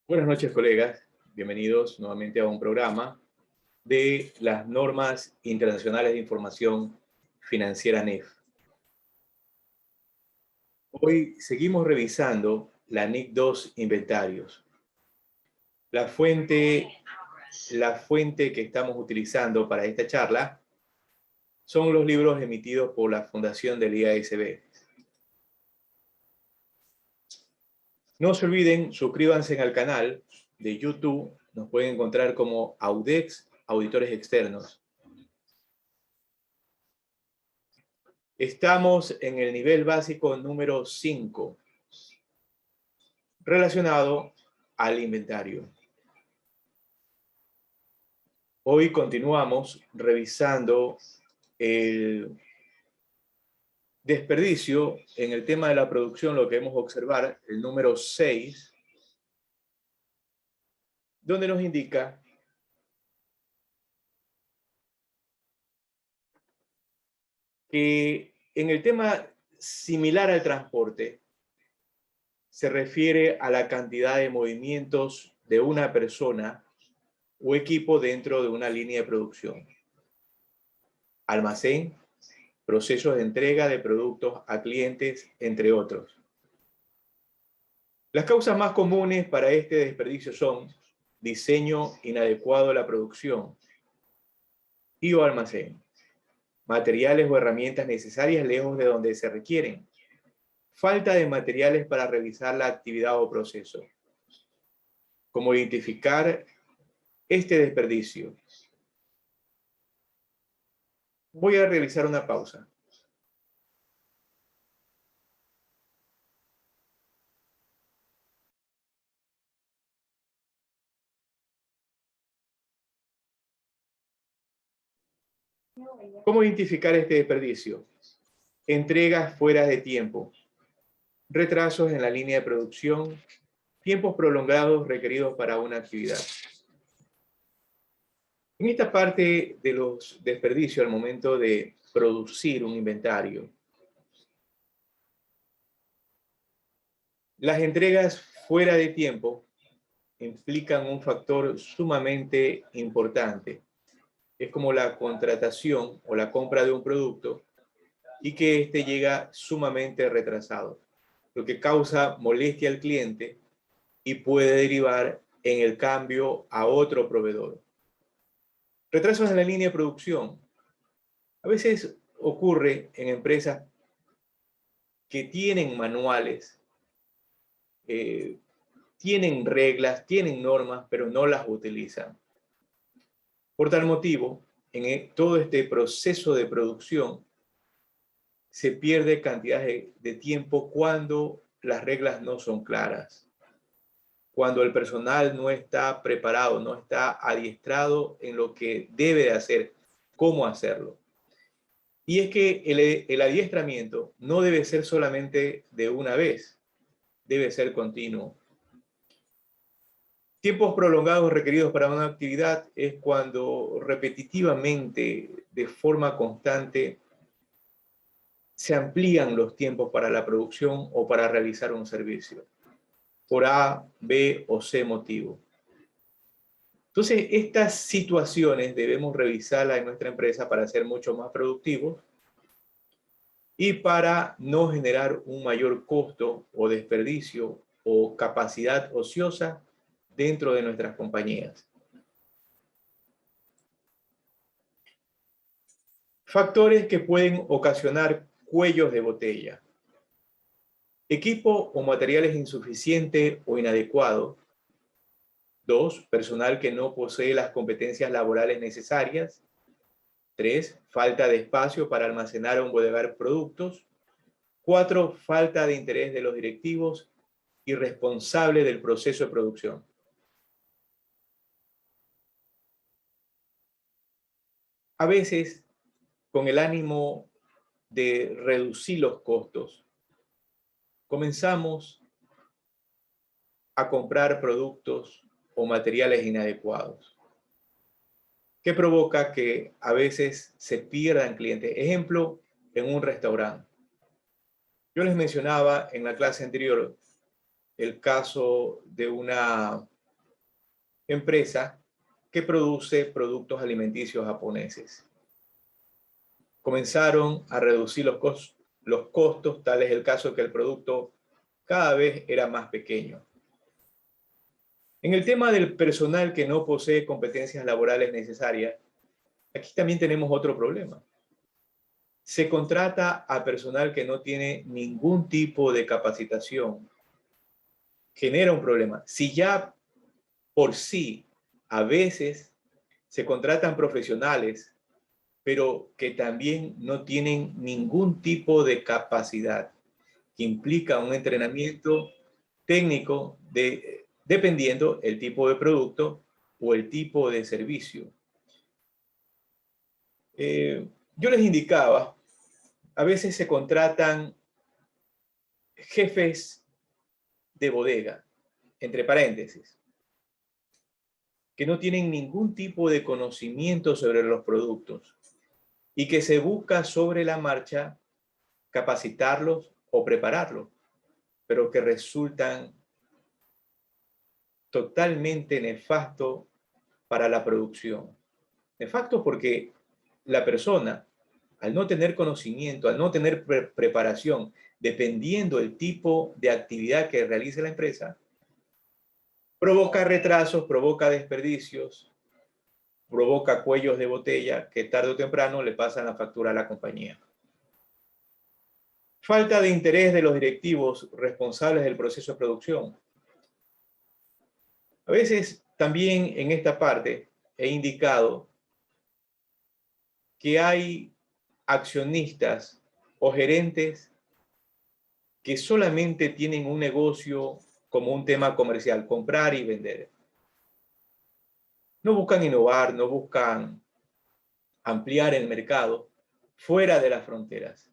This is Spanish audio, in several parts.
Buenas noches, colegas. Bienvenidos nuevamente a un programa de las normas internacionales de información financiera NIF. Hoy seguimos revisando la NIC 2 Inventarios. La fuente que estamos utilizando para esta charla son los libros emitidos por la Fundación del IASB. No se olviden, suscríbanse al canal de YouTube. Nos pueden encontrar como Audex, Auditores Externos. Estamos en el nivel básico número 5, relacionado al inventario. Hoy continuamos revisando el desperdicio en el tema de la producción, lo que hemos observar, el número 6, donde nos indica que en el tema similar al transporte, se refiere a la cantidad de movimientos de una persona o equipo dentro de una línea de producción. Almacén, procesos de entrega de productos a clientes, entre otros. Las causas más comunes para este desperdicio son diseño inadecuado de la producción y o almacén, materiales o herramientas necesarias lejos de donde se requieren, falta de materiales para realizar la actividad o proceso. ¿Cómo identificar este desperdicio? Voy a realizar una pausa. ¿Cómo identificar este desperdicio? Entregas fuera de tiempo, retrasos en la línea de producción, tiempos prolongados requeridos para una actividad. En esta parte de los desperdicios al momento de producir un inventario, las entregas fuera de tiempo implican un factor sumamente importante. Es como la contratación o la compra de un producto y que éste llega sumamente retrasado, lo que causa molestia al cliente y puede derivar en el cambio a otro proveedor. Retrasos en la línea de producción. A veces ocurre en empresas que tienen manuales, tienen reglas, tienen normas, pero no las utilizan. Por tal motivo, en todo este proceso de producción, se pierde cantidad de tiempo cuando las reglas no son claras, cuando el personal no está preparado, no está adiestrado en lo que debe de hacer, cómo hacerlo. Y es que el adiestramiento no debe ser solamente de una vez, debe ser continuo. Tiempos prolongados requeridos para una actividad es cuando repetitivamente, de forma constante, se amplían los tiempos para la producción o para realizar un servicio, por A, B o C motivo. Entonces, estas situaciones debemos revisarlas en nuestra empresa para ser mucho más productivos y para no generar un mayor costo o desperdicio o capacidad ociosa dentro de nuestras compañías. Factores que pueden ocasionar cuellos de botella. Equipo o materiales insuficiente o inadecuado. 2. Personal que no posee las competencias laborales necesarias. 3. Falta de espacio para almacenar o embodegar productos. 4. Falta de interés de los directivos y responsables del proceso de producción. A veces, con el ánimo de reducir los costos, comenzamos a comprar productos o materiales inadecuados, que provoca que a veces se pierdan clientes. Ejemplo, en un restaurante. Yo les mencionaba en la clase anterior el caso de una empresa que produce productos alimenticios japoneses. Comenzaron a reducir los costos, tal es el caso que el producto cada vez era más pequeño. En el tema del personal que no posee competencias laborales necesarias, aquí también tenemos otro problema. Se contrata a personal que no tiene ningún tipo de capacitación. Genera un problema. Si ya por sí a veces se contratan profesionales, pero que también no tienen ningún tipo de capacidad, que implica un entrenamiento técnico dependiendo el tipo de producto o el tipo de servicio. Yo les indicaba, a veces se contratan jefes de bodega, entre paréntesis, que no tienen ningún tipo de conocimiento sobre los productos y que se busca sobre la marcha capacitarlos o prepararlos, pero que resultan totalmente nefastos para la producción. Nefasto porque la persona, al no tener conocimiento, al no tener preparación, dependiendo del tipo de actividad que realice la empresa, provoca retrasos, provoca desperdicios, provoca cuellos de botella que tarde o temprano le pasan la factura a la compañía. Falta de interés de los directivos responsables del proceso de producción. A veces también en esta parte he indicado que hay accionistas o gerentes que solamente tienen un negocio como un tema comercial, comprar y vender. No buscan innovar, no buscan ampliar el mercado fuera de las fronteras.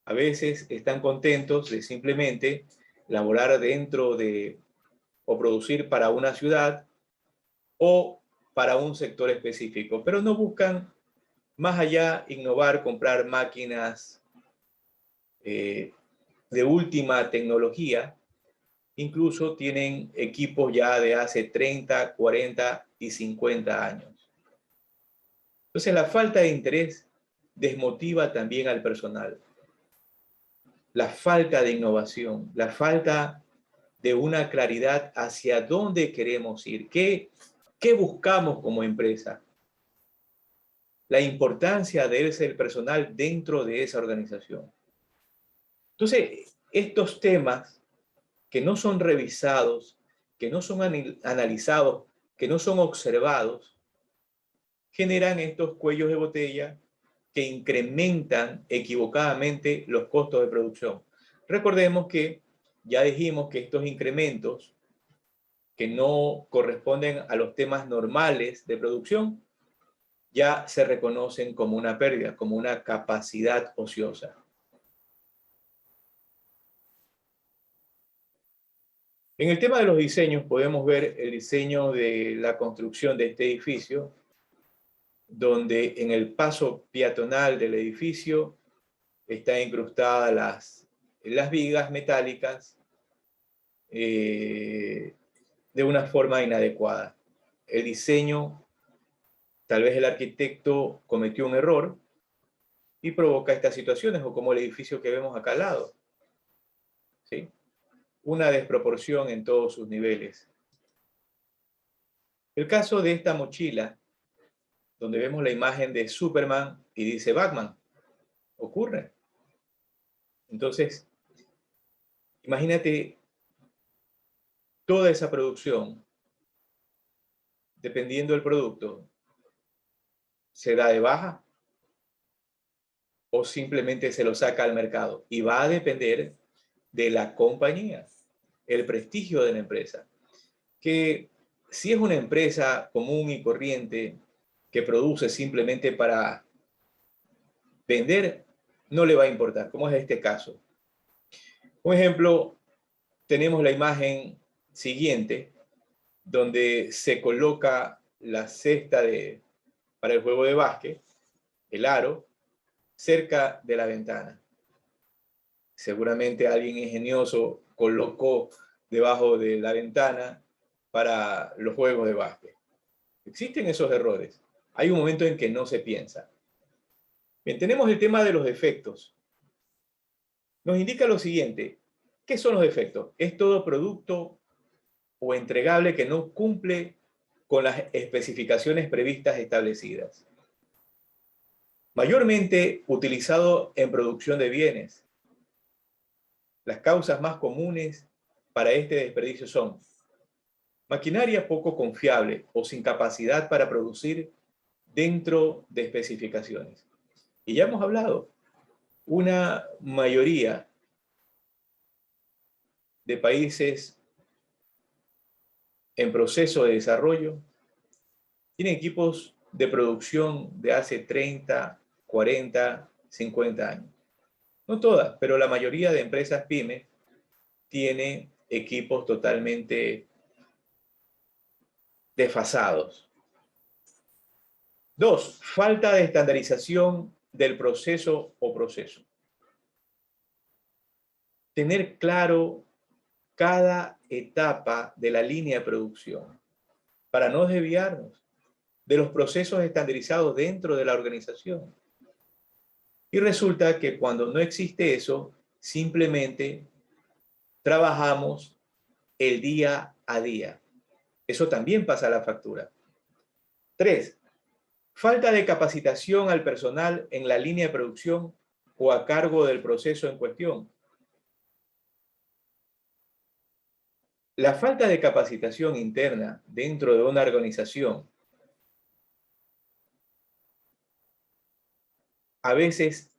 A veces están contentos de simplemente laborar dentro de o producir para una ciudad o para un sector específico, pero no buscan más allá innovar, comprar máquinas de última tecnología. Incluso tienen equipos ya de hace 30, 40 y 50 años. Entonces la falta de interés desmotiva también al personal. La falta de innovación, la falta de una claridad hacia dónde queremos ir, qué buscamos como empresa, la importancia de ese personal dentro de esa organización. Entonces, estos temas que no son revisados, que no son analizados, que no son observados, generan estos cuellos de botella que incrementan equivocadamente los costos de producción. Recordemos que ya dijimos que estos incrementos que no corresponden a los temas normales de producción ya se reconocen como una pérdida, como una capacidad ociosa. En el tema de los diseños podemos ver el diseño de la construcción de este edificio, donde en el paso peatonal del edificio están incrustadas las vigas metálicas de una forma inadecuada. El diseño, tal vez el arquitecto cometió un error y provoca estas situaciones, o como el edificio que vemos acá al lado, ¿sí? Una desproporción en todos sus niveles. El caso de esta mochila, donde vemos la imagen de Superman y dice Batman, ocurre. Entonces, imagínate toda esa producción, dependiendo del producto, se da de baja o simplemente se lo saca al mercado. Y va a depender de la compañía, el prestigio de la empresa. Que si es una empresa común y corriente que produce simplemente para vender, no le va a importar, como es este caso. Un ejemplo, tenemos la imagen siguiente, donde se coloca la cesta para el juego de básquet, el aro, cerca de la ventana. Seguramente alguien ingenioso colocó debajo de la ventana para los juegos de básquet. Existen esos errores. Hay un momento en que no se piensa. Bien, tenemos el tema de los defectos. Nos indica lo siguiente. ¿Qué son los defectos? Es todo producto o entregable que no cumple con las especificaciones previstas establecidas. Mayormente utilizado en producción de bienes. Las causas más comunes para este desperdicio son maquinaria poco confiable o sin capacidad para producir dentro de especificaciones. Y ya hemos hablado, una mayoría de países en proceso de desarrollo tienen equipos de producción de hace 30, 40, 50 años. No todas, pero la mayoría de empresas pymes tiene equipos totalmente desfasados. 2, falta de estandarización del proceso o proceso. Tener claro cada etapa de la línea de producción para no desviarnos de los procesos estandarizados dentro de la organización. Y resulta que cuando no existe eso, simplemente trabajamos el día a día. Eso también pasa a la factura. 3, falta de capacitación al personal en la línea de producción o a cargo del proceso en cuestión. La falta de capacitación interna dentro de una organización a veces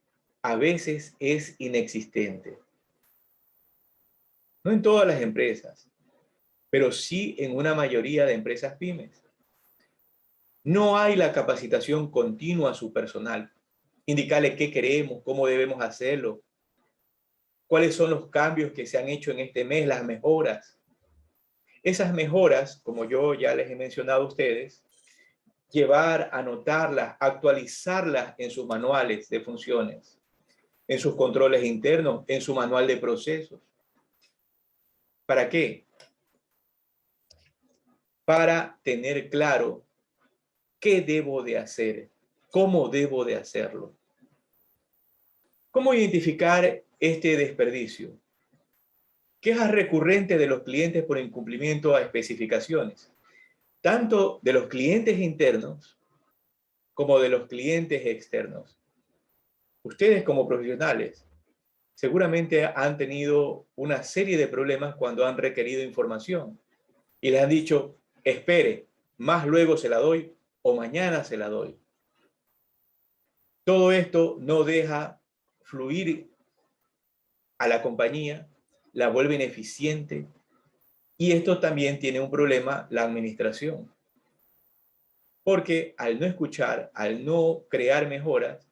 es inexistente. No en todas las empresas, pero sí en una mayoría de empresas pymes. No hay la capacitación continua a su personal. Indicarle qué queremos, cómo debemos hacerlo, cuáles son los cambios que se han hecho en este mes, las mejoras. Esas mejoras, como yo ya les he mencionado a ustedes, llevar, anotarlas, actualizarlas en sus manuales de funciones, en sus controles internos, en su manual de procesos. ¿Para qué? Para tener claro qué debo de hacer, cómo debo de hacerlo. ¿Cómo identificar este desperdicio? Quejas recurrentes de los clientes por incumplimiento a especificaciones, tanto de los clientes internos como de los clientes externos. Ustedes como profesionales seguramente han tenido una serie de problemas cuando han requerido información y les han dicho, espere, más luego se la doy o mañana se la doy. Todo esto no deja fluir a la compañía, la vuelve ineficiente y esto también tiene un problema la administración. Porque al no escuchar, al no crear mejoras,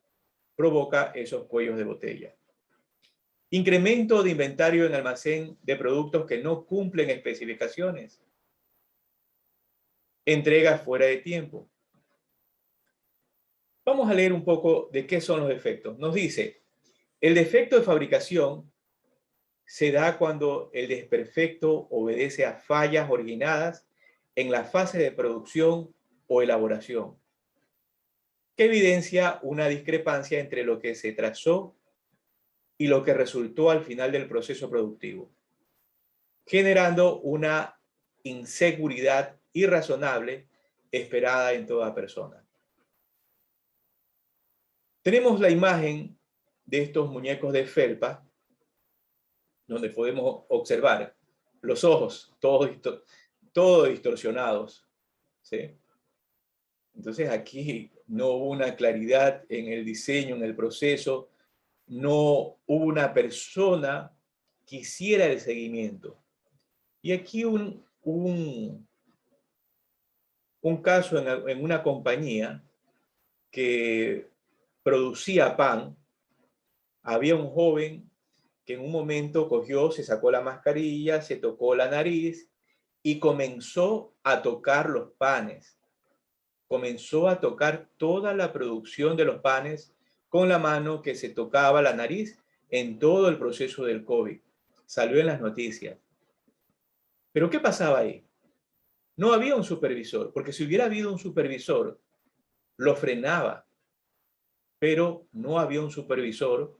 provoca esos cuellos de botella. Incremento de inventario en almacén de productos que no cumplen especificaciones. Entregas fuera de tiempo. Vamos a leer un poco de qué son los defectos. Nos dice, el defecto de fabricación se da cuando el desperfecto obedece a fallas originadas en la fase de producción o elaboración, que evidencia una discrepancia entre lo que se trazó y lo que resultó al final del proceso productivo, generando una inseguridad irrazonable esperada en toda persona. Tenemos la imagen de estos muñecos de felpa, donde podemos observar los ojos, todos distorsionados, ¿sí? Entonces aquí no hubo una claridad en el diseño, en el proceso, no hubo una persona que hiciera el seguimiento. Y aquí un caso en una compañía que producía pan, había un joven que en un momento cogió, se sacó la mascarilla, se tocó la nariz y comenzó a tocar los panes. Comenzó a tocar toda la producción de los panes con la mano que se tocaba la nariz en todo el proceso del COVID. Salió en las noticias. ¿Pero qué pasaba ahí? No había un supervisor, porque si hubiera habido un supervisor, lo frenaba, pero no había un supervisor,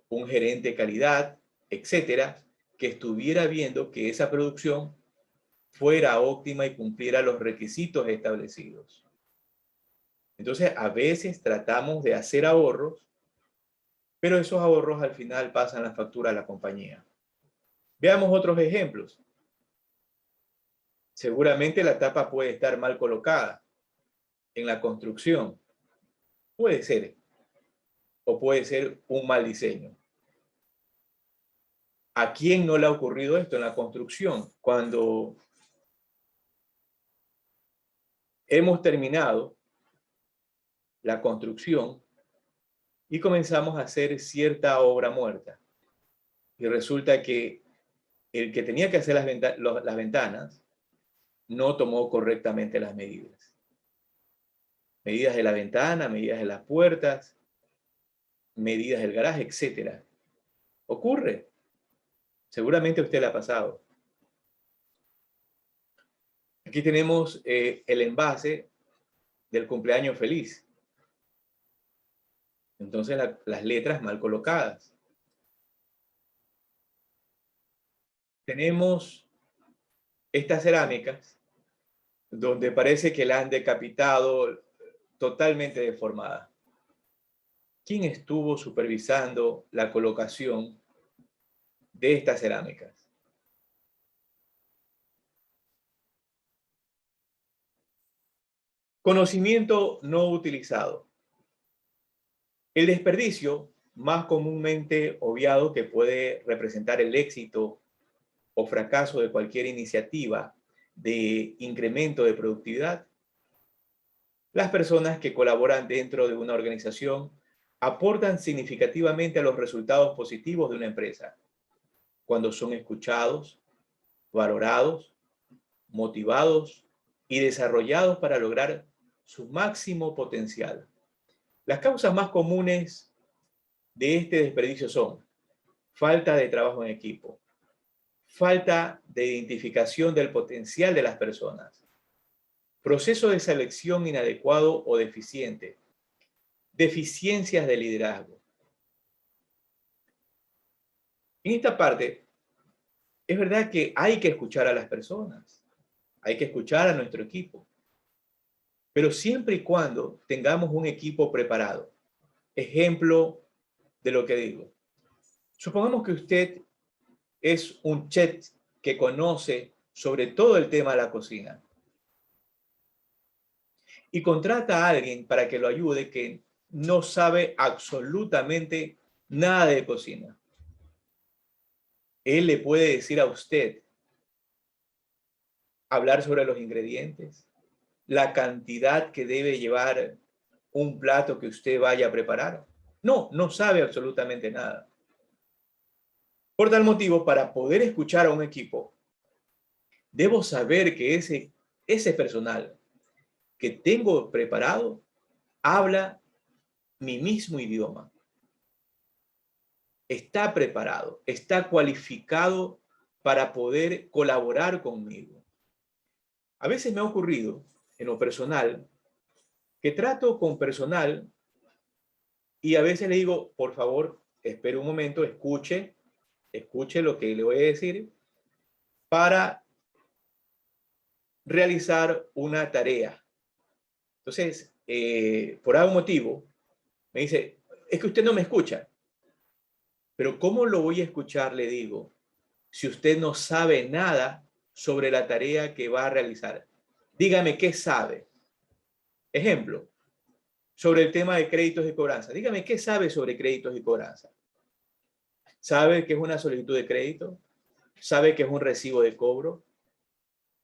un gerente de calidad, etcétera, que estuviera viendo que esa producción fuera óptima y cumpliera los requisitos establecidos. Entonces, a veces tratamos de hacer ahorros, pero esos ahorros al final pasan la factura a la compañía. Veamos otros ejemplos. Seguramente la tapa puede estar mal colocada en la construcción. Puede ser. O puede ser un mal diseño. ¿A quién no le ha ocurrido esto en la construcción? Cuando hemos terminado la construcción y comenzamos a hacer cierta obra muerta. Y resulta que el que tenía que hacer las ventanas no tomó correctamente las medidas. Medidas de la ventana, medidas de las puertas, medidas del garaje, etc. Ocurre. Seguramente a usted le ha pasado. Aquí tenemos el envase del cumpleaños feliz. Entonces las letras mal colocadas. Tenemos estas cerámicas donde parece que la han decapitado, totalmente deformada. ¿Quién estuvo supervisando la colocación de estas cerámicas? Conocimiento no utilizado. El desperdicio, más comúnmente obviado, que puede representar el éxito o fracaso de cualquier iniciativa de incremento de productividad. Las personas que colaboran dentro de una organización aportan significativamente a los resultados positivos de una empresa cuando son escuchados, valorados, motivados y desarrollados para lograr su máximo potencial. Las causas más comunes de este desperdicio son falta de trabajo en equipo, falta de identificación del potencial de las personas, proceso de selección inadecuado o deficiente, deficiencias de liderazgo. En esta parte, es verdad que hay que escuchar a las personas, hay que escuchar a nuestro equipo, pero siempre y cuando tengamos un equipo preparado. Ejemplo de lo que digo. Supongamos que usted es un chef que conoce sobre todo el tema de la cocina y contrata a alguien para que lo ayude que no sabe absolutamente nada de cocina. Él le puede decir a usted, hablar sobre los ingredientes, la cantidad que debe llevar un plato que usted vaya a preparar. No, no sabe absolutamente nada. Por tal motivo, para poder escuchar a un equipo, debo saber que ese personal que tengo preparado habla mi mismo idioma. Está preparado, está cualificado para poder colaborar conmigo. A veces me ha ocurrido, en lo personal, que trato con personal y a veces le digo, por favor, espere un momento, escuche lo que le voy a decir para realizar una tarea. Entonces, por algún motivo, me dice, es que usted no me escucha. Pero ¿cómo lo voy a escuchar? Le digo, si usted no sabe nada sobre la tarea que va a realizar. Dígame qué sabe. Ejemplo, sobre el tema de créditos y cobranza. Dígame qué sabe sobre créditos y cobranza. ¿Sabe qué es una solicitud de crédito? ¿Sabe qué es un recibo de cobro?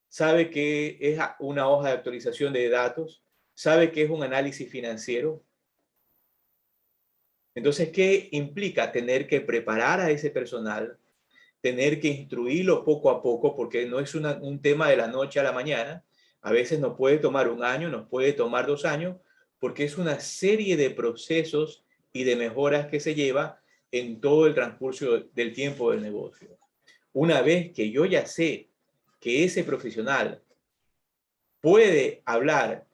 ¿Sabe qué es una hoja de actualización de datos? ¿Sabe qué es un análisis financiero? Entonces, ¿qué implica? Tener que preparar a ese personal, tener que instruirlo poco a poco, porque no es un tema de la noche a la mañana. A veces nos puede tomar un año, nos puede tomar 2 años, porque es una serie de procesos y de mejoras que se lleva en todo el transcurso del tiempo del negocio. Una vez que yo ya sé que ese profesional puede hablar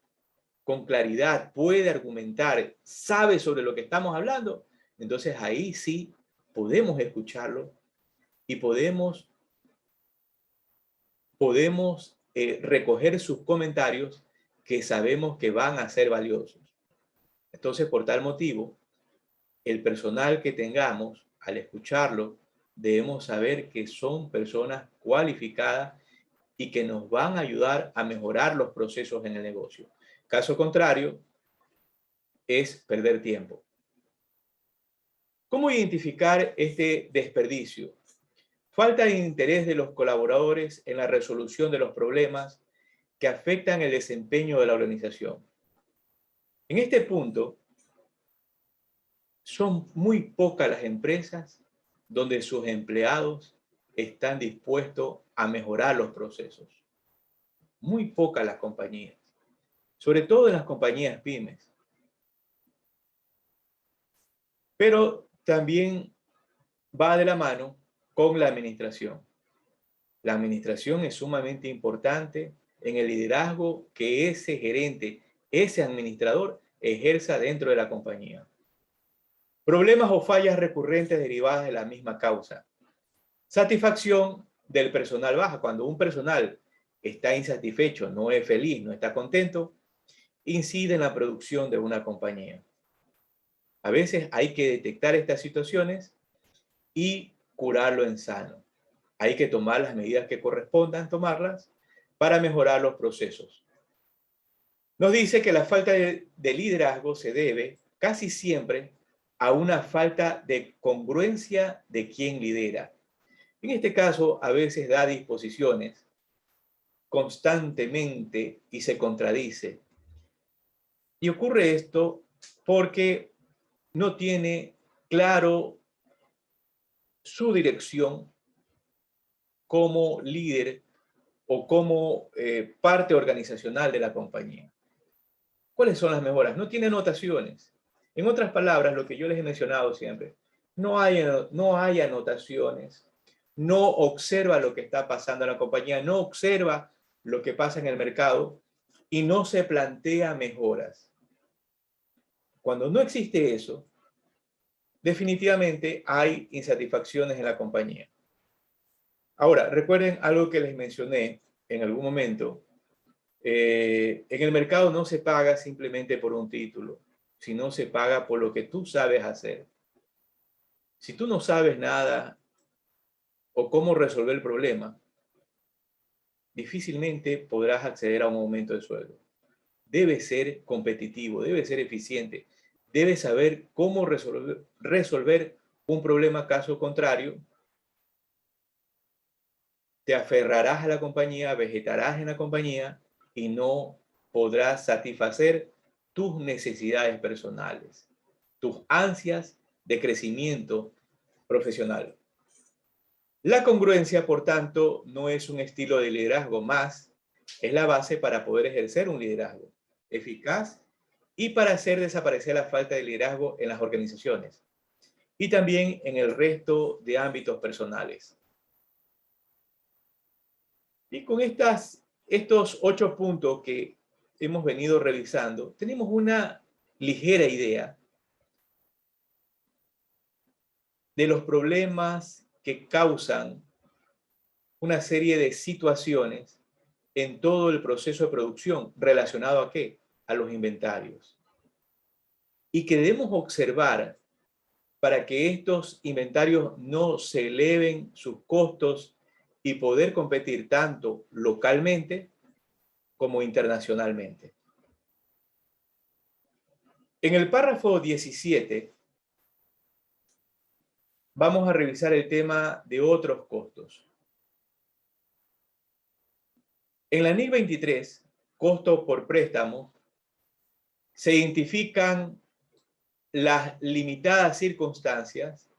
con claridad, puede argumentar, sabe sobre lo que estamos hablando, entonces ahí sí podemos escucharlo y podemos recoger sus comentarios que sabemos que van a ser valiosos. Entonces, por tal motivo, el personal que tengamos, al escucharlo, debemos saber que son personas cualificadas y que nos van a ayudar a mejorar los procesos en el negocio. Caso contrario, es perder tiempo. ¿Cómo identificar este desperdicio? Falta de interés de los colaboradores en la resolución de los problemas que afectan el desempeño de la organización. En este punto, son muy pocas las empresas donde sus empleados están dispuestos a mejorar los procesos. Muy pocas las compañías, sobre todo en las compañías pymes. Pero también va de la mano con la administración. La administración es sumamente importante en el liderazgo que ese gerente, ese administrador ejerza dentro de la compañía. Problemas o fallas recurrentes derivadas de la misma causa. Satisfacción del personal baja. Cuando un personal está insatisfecho, no es feliz, no está contento, incide en la producción de una compañía. A veces hay que detectar estas situaciones y curarlo en sano. Hay que tomar las medidas que correspondan tomarlas para mejorar los procesos. Nos dice que la falta de liderazgo se debe casi siempre a una falta de congruencia de quien lidera. En este caso, a veces da disposiciones constantemente y se contradice. Y ocurre esto porque no tiene claro su dirección como líder o como parte organizacional de la compañía. ¿Cuáles son las mejoras? No tiene anotaciones. En otras palabras, lo que yo les he mencionado siempre, no hay anotaciones, no observa lo que está pasando en la compañía, no observa lo que pasa en el mercado y no se plantea mejoras. Cuando no existe eso, definitivamente hay insatisfacciones en la compañía. Ahora, recuerden algo que les mencioné en algún momento. En el mercado no se paga simplemente por un título, sino se paga por lo que tú sabes hacer. Si tú no sabes nada o cómo resolver el problema, difícilmente podrás acceder a un aumento de sueldo. Debe ser competitivo, debe ser eficiente, debe saber cómo resolver un problema. Caso contrario, te aferrarás a la compañía, vegetarás en la compañía y no podrás satisfacer tus necesidades personales, tus ansias de crecimiento profesional. La congruencia, por tanto, no es un estilo de liderazgo más, es la base para poder ejercer un liderazgo eficaz y para hacer desaparecer la falta de liderazgo en las organizaciones y también en el resto de ámbitos personales. Y con estos 8 puntos que hemos venido revisando, tenemos una ligera idea de los problemas que causan una serie de situaciones en todo el proceso de producción relacionado ¿a qué? A los inventarios. Y que debemos observar para que estos inventarios no se eleven sus costos y poder competir tanto localmente como internacionalmente. En el párrafo 17 vamos a revisar el tema de otros costos. En la NIC 23, costos por préstamo, se identifican las limitadas circunstancias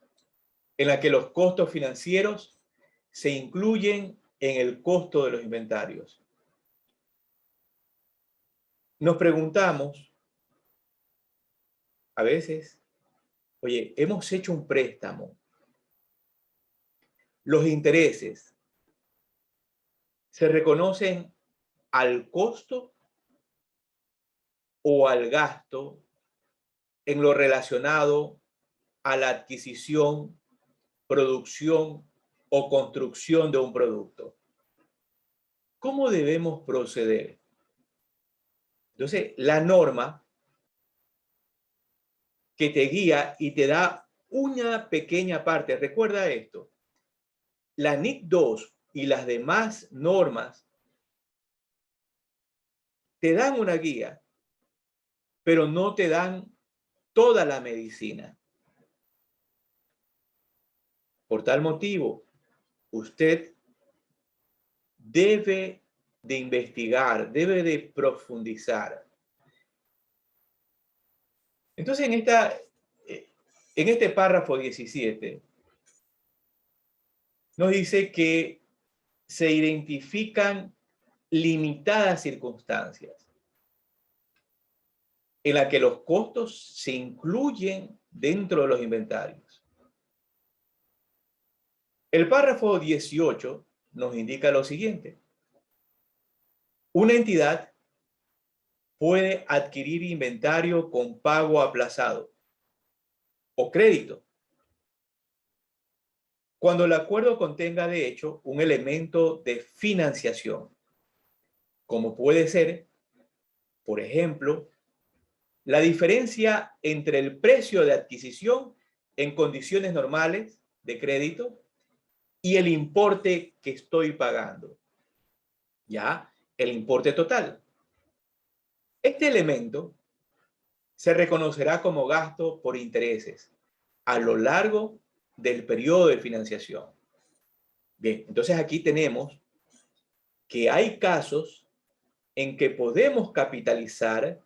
en las que los costos financieros se incluyen en el costo de los inventarios. Nos preguntamos, a veces, oye, hemos hecho un préstamo. Los intereses se reconocen al costo o al gasto en lo relacionado a la adquisición, producción o construcción de un producto. ¿Cómo debemos proceder? Entonces, la norma que te guía y te da una pequeña parte, recuerda esto, la NIC 2 y las demás normas te dan una guía, pero no te dan toda la medicina. Por tal motivo, usted debe de investigar, debe de profundizar. Entonces, en este párrafo 17, nos dice que se identifican limitadas circunstancias en las que los costos se incluyen dentro de los inventarios. El párrafo 18 nos indica lo siguiente. Una entidad puede adquirir inventario con pago aplazado o crédito cuando el acuerdo contenga, de hecho, un elemento de financiación, como puede ser, por ejemplo, la diferencia entre el precio de adquisición en condiciones normales de crédito y el importe que estoy pagando. Ya, el importe total. Este elemento se reconocerá como gasto por intereses a lo largo del periodo de financiación. Bien, entonces aquí tenemos que hay casos en que podemos capitalizar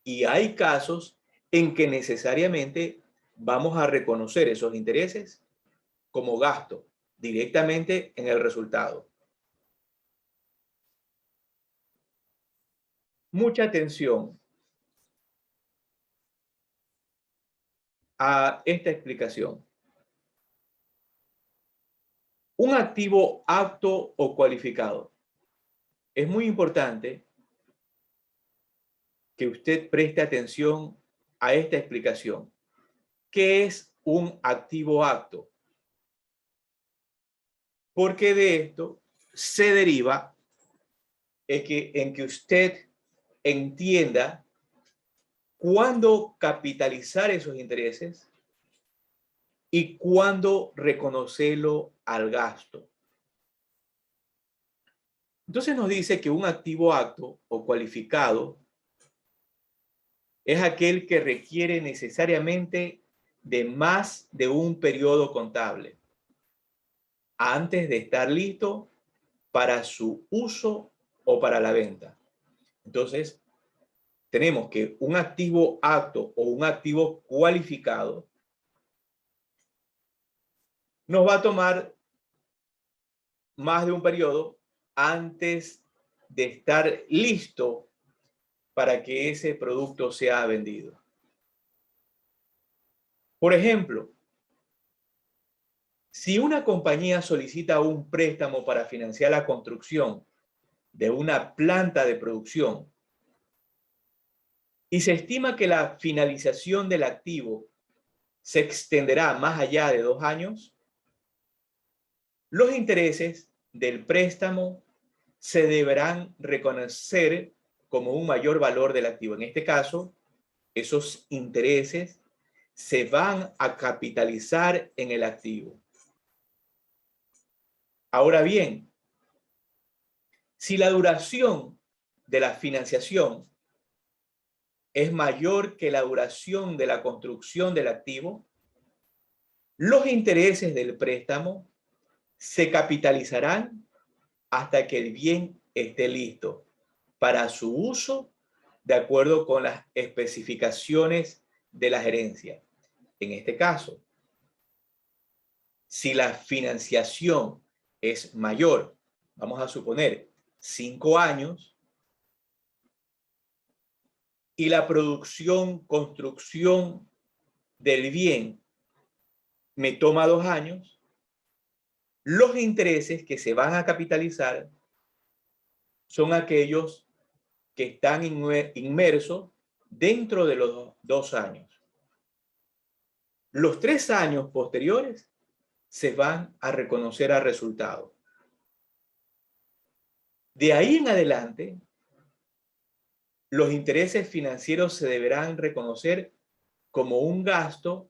y hay casos en que necesariamente vamos a reconocer esos intereses como gasto directamente en el resultado. Mucha atención a esta explicación. Un activo apto o cualificado. Es muy importante que usted preste atención a esta explicación. ¿Qué es un activo apto? Porque de esto se deriva en que usted entienda cuándo capitalizar esos intereses y cuándo reconocerlo al gasto. Entonces nos dice que un activo apto o cualificado es aquel que requiere necesariamente de más de un periodo contable antes de estar listo para su uso o para la venta. Entonces, tenemos que un activo apto o un activo cualificado nos va a tomar más de un periodo antes de estar listo para que ese producto sea vendido. Por ejemplo, si una compañía solicita un préstamo para financiar la construcción de una planta de producción y se estima que la finalización del activo se extenderá más allá de 2 años, los intereses del préstamo se deberán reconocer como un mayor valor del activo. En este caso, esos intereses se van a capitalizar en el activo. Ahora bien, si la duración de la financiación es mayor que la duración de la construcción del activo, los intereses del préstamo se capitalizarán hasta que el bien esté listo para su uso de acuerdo con las especificaciones de la gerencia. En este caso, si la financiación es mayor, vamos a suponer 5 años, y la producción, construcción del bien me toma 2 años, los intereses que se van a capitalizar son aquellos que están inmersos dentro de los 2 años. Los 3 años posteriores se van a reconocer a resultado. De ahí en adelante, los intereses financieros se deberán reconocer como un gasto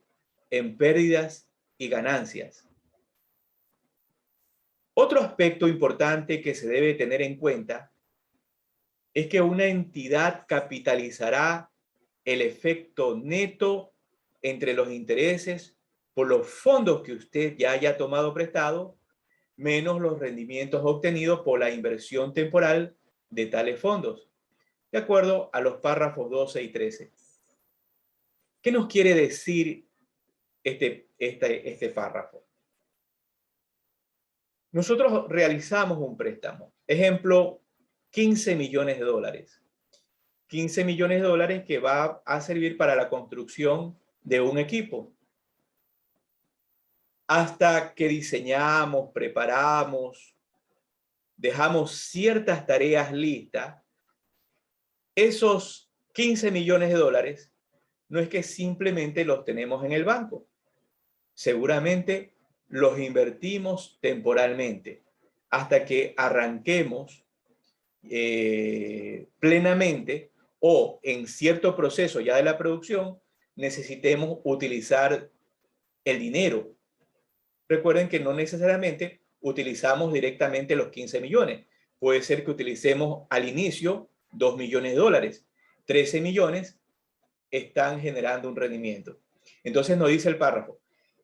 en pérdidas y ganancias. Otro aspecto importante que se debe tener en cuenta es que una entidad capitalizará el efecto neto entre los intereses por los fondos que usted ya haya tomado prestado, menos los rendimientos obtenidos por la inversión temporal de tales fondos, de acuerdo a los párrafos 12 y 13. ¿Qué nos quiere decir este párrafo? Nosotros realizamos un préstamo. Ejemplo, 15 millones de dólares. 15 millones de dólares que va a servir para la construcción de un equipo. Hasta que diseñamos, preparamos, dejamos ciertas tareas listas, esos 15 millones de dólares no es que simplemente los tenemos en el banco. Seguramente los invertimos temporalmente hasta que arranquemos plenamente o en cierto proceso ya de la producción necesitemos utilizar el dinero. Recuerden que no necesariamente utilizamos directamente los 15 millones. Puede ser que utilicemos al inicio 2 millones de dólares. 13 millones están generando un rendimiento. Entonces nos dice el párrafo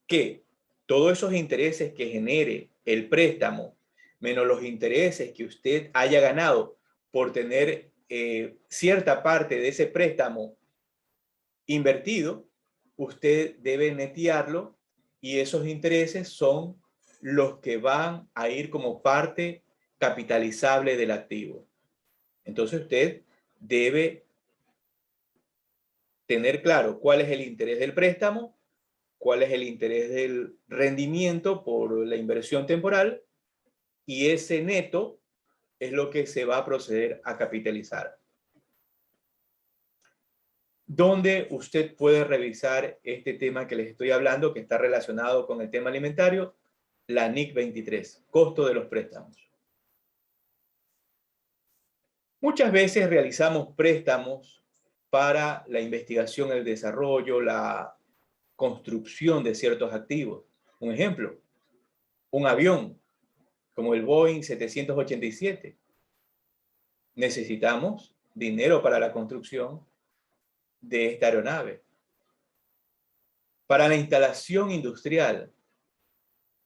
que todos esos intereses que genere el préstamo, menos los intereses que usted haya ganado por tener cierta parte de ese préstamo invertido, usted debe netearlo y esos intereses son los que van a ir como parte capitalizable del activo. Entonces usted debe tener claro cuál es el interés del préstamo, cuál es el interés del rendimiento por la inversión temporal y ese neto es lo que se va a proceder a capitalizar. ¿Dónde usted puede revisar este tema que les estoy hablando, que está relacionado con el tema alimentario? La NIC 23, costo de los préstamos. Muchas veces realizamos préstamos para la investigación, el desarrollo, la construcción de ciertos activos. Un ejemplo, un avión como el Boeing 787. Necesitamos dinero para la construcción de esta aeronave. Para la instalación industrial,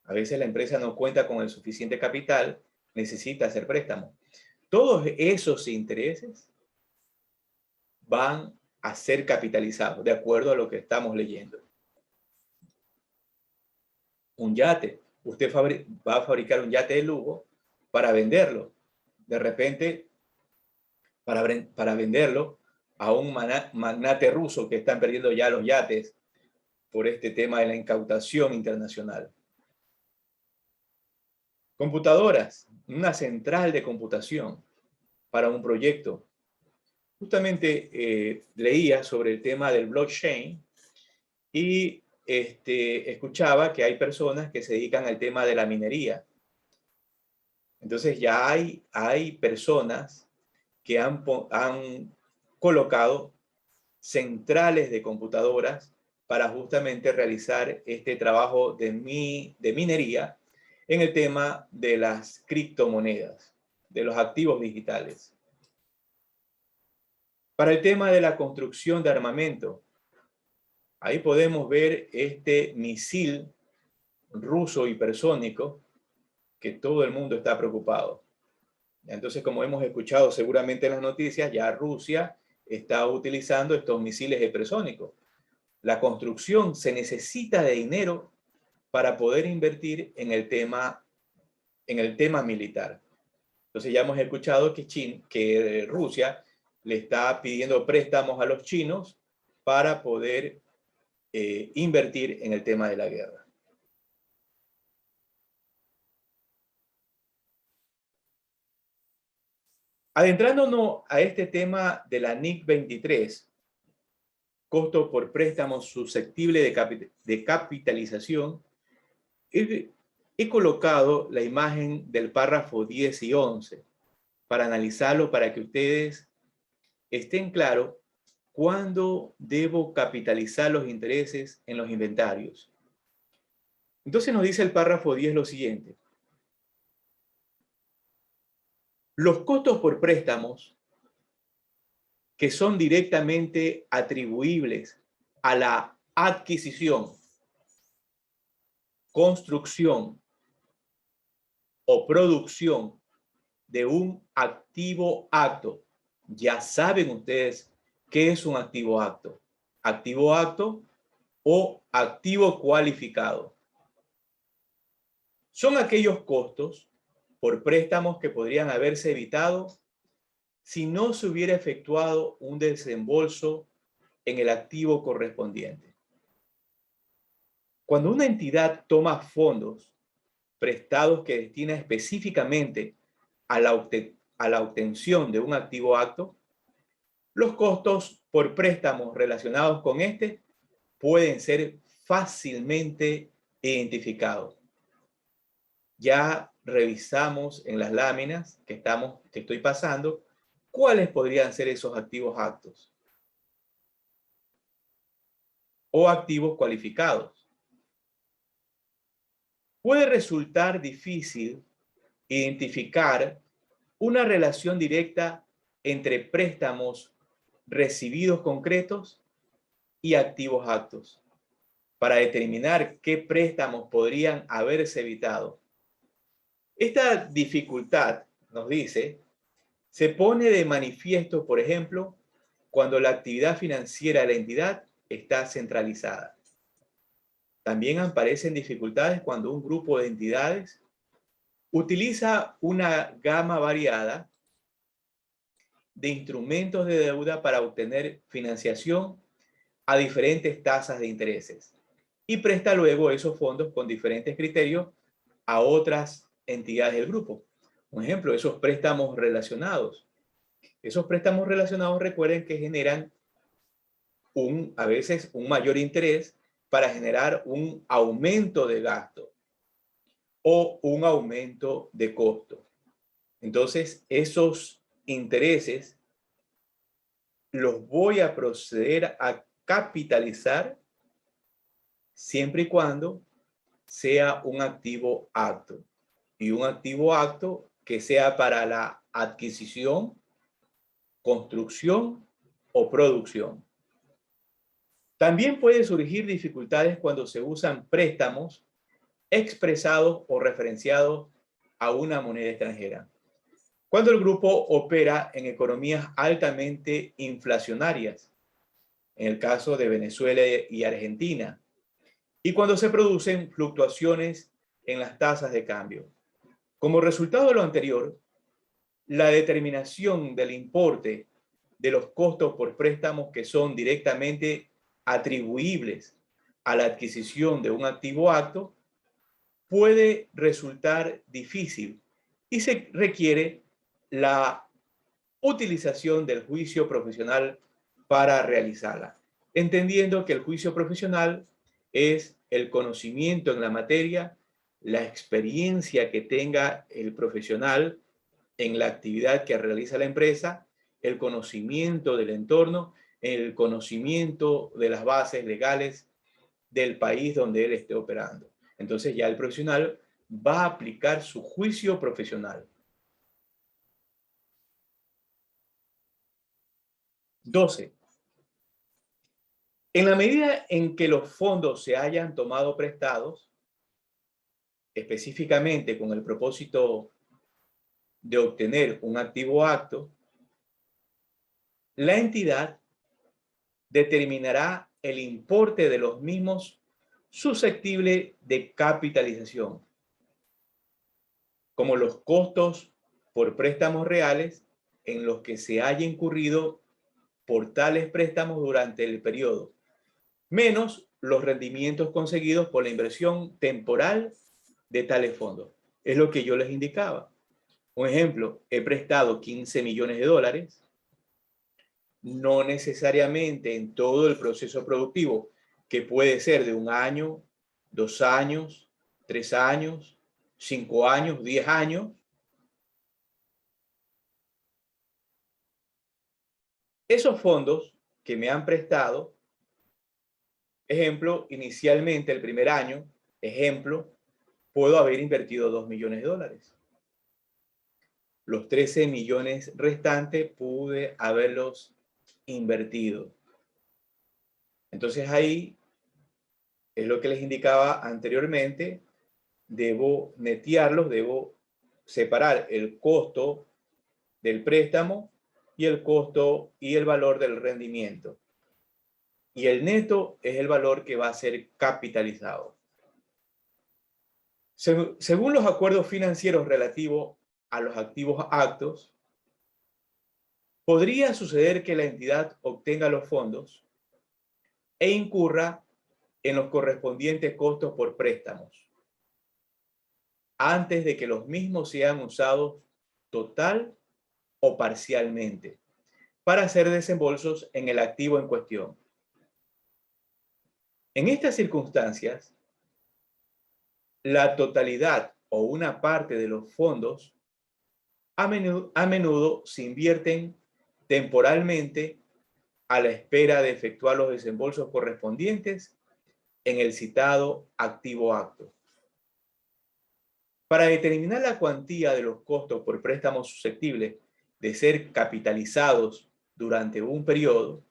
a veces la empresa no cuenta con el suficiente capital, necesita hacer préstamos. Todos esos intereses van a ser capitalizados de acuerdo a lo que estamos leyendo. Un yate. Usted va a fabricar un yate de lujo para venderlo. De repente, para venderlo a un magnate ruso que están perdiendo ya los yates por este tema de la incautación internacional. Computadoras, una central de computación para un proyecto. Justamente leía sobre el tema del blockchain y escuchaba que hay personas que se dedican al tema de la minería. Entonces ya hay personas que han colocado centrales de computadoras para justamente realizar este trabajo de minería en el tema de las criptomonedas, de los activos digitales. Para el tema de la construcción de armamento, ahí podemos ver este misil ruso hipersónico que todo el mundo está preocupado. Entonces, como hemos escuchado seguramente en las noticias, ya Rusia está utilizando estos misiles hipersónicos. La construcción se necesita de dinero para poder invertir en el tema militar. Entonces ya hemos escuchado que Rusia le está pidiendo préstamos a los chinos para poder invertir en el tema de la guerra. Adentrándonos a este tema de la NIC 23, costo por préstamo susceptible de capitalización, he colocado la imagen del párrafo 10 y 11 para analizarlo, para que ustedes estén claros cuándo debo capitalizar los intereses en los inventarios. Entonces nos dice el párrafo 10 lo siguiente. Los costos por préstamos que son directamente atribuibles a la adquisición, construcción o producción de un activo acto. Ya saben ustedes qué es un activo acto. Activo acto o activo cualificado. Son aquellos costos por préstamos que podrían haberse evitado si no se hubiera efectuado un desembolso en el activo correspondiente. Cuando una entidad toma fondos prestados que destina específicamente a la obtención de un activo acto, los costos por préstamos relacionados con este pueden ser fácilmente identificados. Ya revisamos en las láminas que estoy pasando cuáles podrían ser esos activos actos o activos cualificados. Puede resultar difícil identificar una relación directa entre préstamos recibidos concretos y activos actos para determinar qué préstamos podrían haberse evitado. Esta dificultad, nos dice, se pone de manifiesto, por ejemplo, cuando la actividad financiera de la entidad está centralizada. También aparecen dificultades cuando un grupo de entidades utiliza una gama variada de instrumentos de deuda para obtener financiación a diferentes tasas de intereses y presta luego esos fondos con diferentes criterios a otras entidades del grupo. Por ejemplo, esos préstamos relacionados. Esos préstamos relacionados, recuerden que generan a veces un mayor interés para generar un aumento de gasto o un aumento de costo. Entonces, esos intereses los voy a proceder a capitalizar siempre y cuando sea un activo acto. Y un activo acto que sea para la adquisición, construcción o producción. También pueden surgir dificultades cuando se usan préstamos expresados o referenciados a una moneda extranjera. Cuando el grupo opera en economías altamente inflacionarias, en el caso de Venezuela y Argentina, y cuando se producen fluctuaciones en las tasas de cambio. Como resultado de lo anterior, la determinación del importe de los costos por préstamos que son directamente atribuibles a la adquisición de un activo acto puede resultar difícil y se requiere la utilización del juicio profesional para realizarla, entendiendo que el juicio profesional es el conocimiento en la materia, la experiencia que tenga el profesional en la actividad que realiza la empresa, el conocimiento del entorno, el conocimiento de las bases legales del país donde él esté operando. Entonces ya el profesional va a aplicar su juicio profesional. 12. En la medida en que los fondos se hayan tomado prestados, específicamente con el propósito de obtener un activo acto, la entidad determinará el importe de los mismos susceptible de capitalización, como los costos por préstamos reales en los que se haya incurrido por tales préstamos durante el periodo, menos los rendimientos conseguidos por la inversión temporal de tales fondos. Es lo que yo les indicaba. Un ejemplo, he prestado 15 millones de dólares, no necesariamente en todo el proceso productivo, que puede ser de 1 año, 2 años, 3 años, 5 años, 10 años. Esos fondos que me han prestado, ejemplo, inicialmente el primer año, ejemplo, puedo haber invertido 2 millones de dólares. Los 13 millones restantes pude haberlos invertido. Entonces ahí es lo que les indicaba anteriormente, debo netearlos, debo separar el costo del préstamo y el costo y el valor del rendimiento. Y el neto es el valor que va a ser capitalizado. Según los acuerdos financieros relativos a los activos actos, podría suceder que la entidad obtenga los fondos e incurra en los correspondientes costos por préstamos, antes de que los mismos sean usados total o parcialmente para hacer desembolsos en el activo en cuestión. En estas circunstancias, la totalidad o una parte de los fondos a menudo se invierten temporalmente a la espera de efectuar los desembolsos correspondientes en el citado activo acto. Para determinar la cuantía de los costos por préstamos susceptibles de ser capitalizados durante un periodo,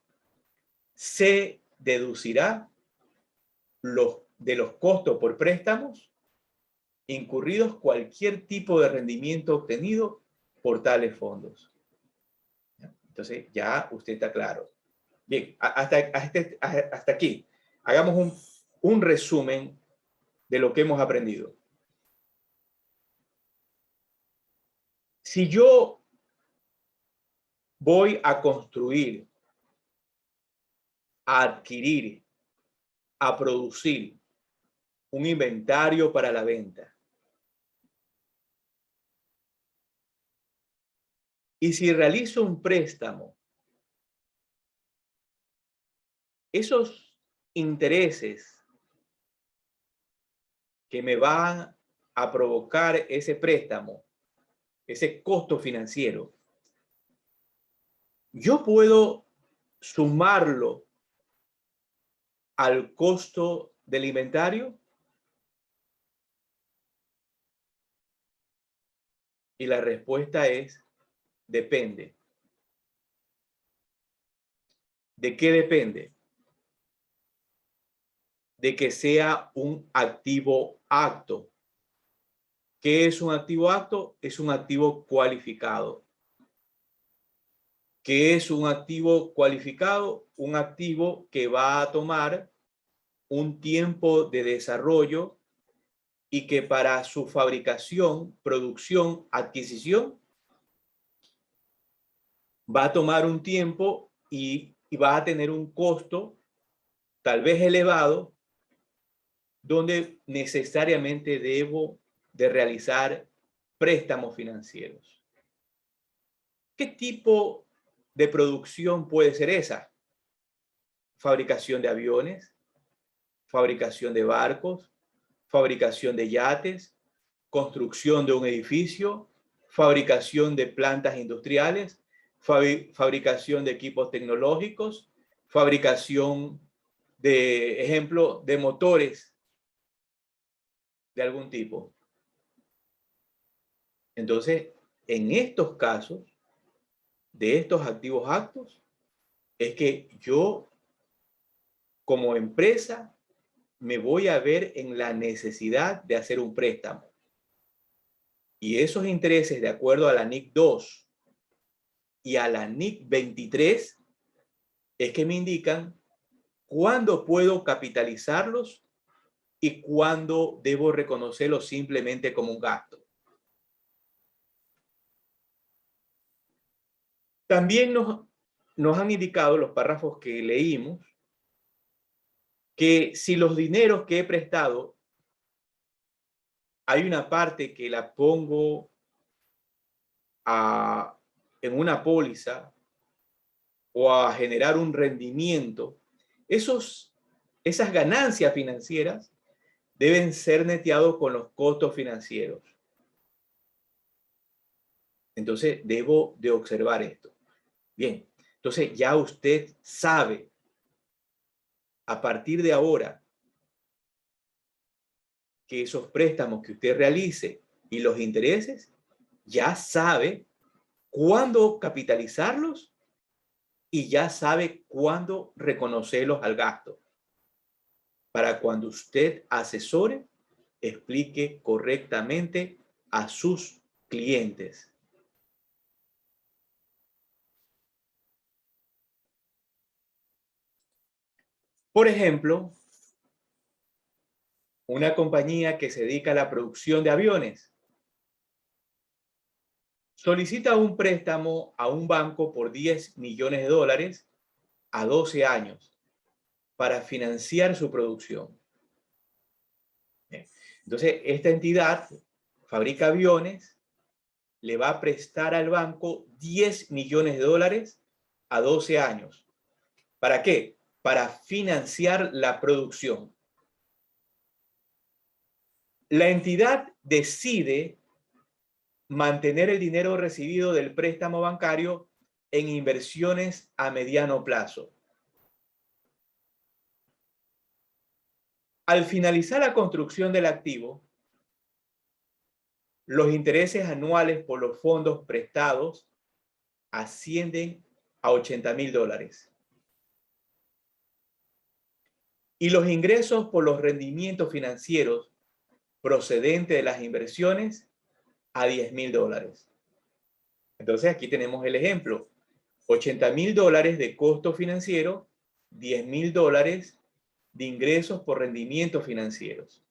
se deducirá de los costos por préstamos incurridos cualquier tipo de rendimiento obtenido por tales fondos. Entonces ya usted está claro. Bien, hasta aquí. Hagamos un resumen de lo que hemos aprendido. Si yo voy a construir, a adquirir, a producir un inventario para la venta, y si realizo un préstamo, esos intereses que me van a provocar ese préstamo, ese costo financiero, yo puedo sumarlo al costo del inventario. Y la respuesta es, depende. ¿De qué depende? De que sea un activo acto. ¿Qué es un activo acto? Es un activo cualificado. ¿Qué es un activo cualificado? Un activo que va a tomar un tiempo de desarrollo y que para su fabricación, producción, adquisición, va a tomar un tiempo y va a tener un costo tal vez elevado, donde necesariamente debo de realizar préstamos financieros. ¿Qué tipo de producción puede ser esa? Fabricación de aviones, fabricación de barcos, fabricación de yates, construcción de un edificio, fabricación de plantas industriales, fabricación de equipos tecnológicos, fabricación de, ejemplo, de motores de algún tipo. Entonces, en estos casos, de estos activos actos, es que yo, como empresa, me voy a ver en la necesidad de hacer un préstamo. Y esos intereses, de acuerdo a la NIC 2 y a la NIC 23, es que me indican cuándo puedo capitalizarlos y cuándo debo reconocerlos simplemente como un gasto. También nos han indicado los párrafos que leímos que si los dineros que he prestado, hay una parte que la pongo en una póliza o a generar un rendimiento, esas ganancias financieras deben ser neteados con los costos financieros. Entonces, debo de observar esto. Bien, entonces ya usted sabe a partir de ahora que esos préstamos que usted realice y los intereses, ya sabe cuándo capitalizarlos y ya sabe cuándo reconocerlos al gasto. Para cuando usted asesore, explique correctamente a sus clientes. Por ejemplo, una compañía que se dedica a la producción de aviones solicita un préstamo a un banco por 10 millones de dólares a 12 años para financiar su producción. Entonces, esta entidad fabrica aviones, le va a prestar al banco 10 millones de dólares a 12 años. ¿Para qué? Para financiar la producción. La entidad decide mantener el dinero recibido del préstamo bancario en inversiones a mediano plazo. Al finalizar la construcción del activo, los intereses anuales por los fondos prestados ascienden a 80,000 dólares. Y los ingresos por los rendimientos financieros procedentes de las inversiones a 10,000 dólares. Entonces aquí tenemos el ejemplo. 80,000 dólares de costo financiero, 10,000 dólares de ingresos por rendimientos financieros.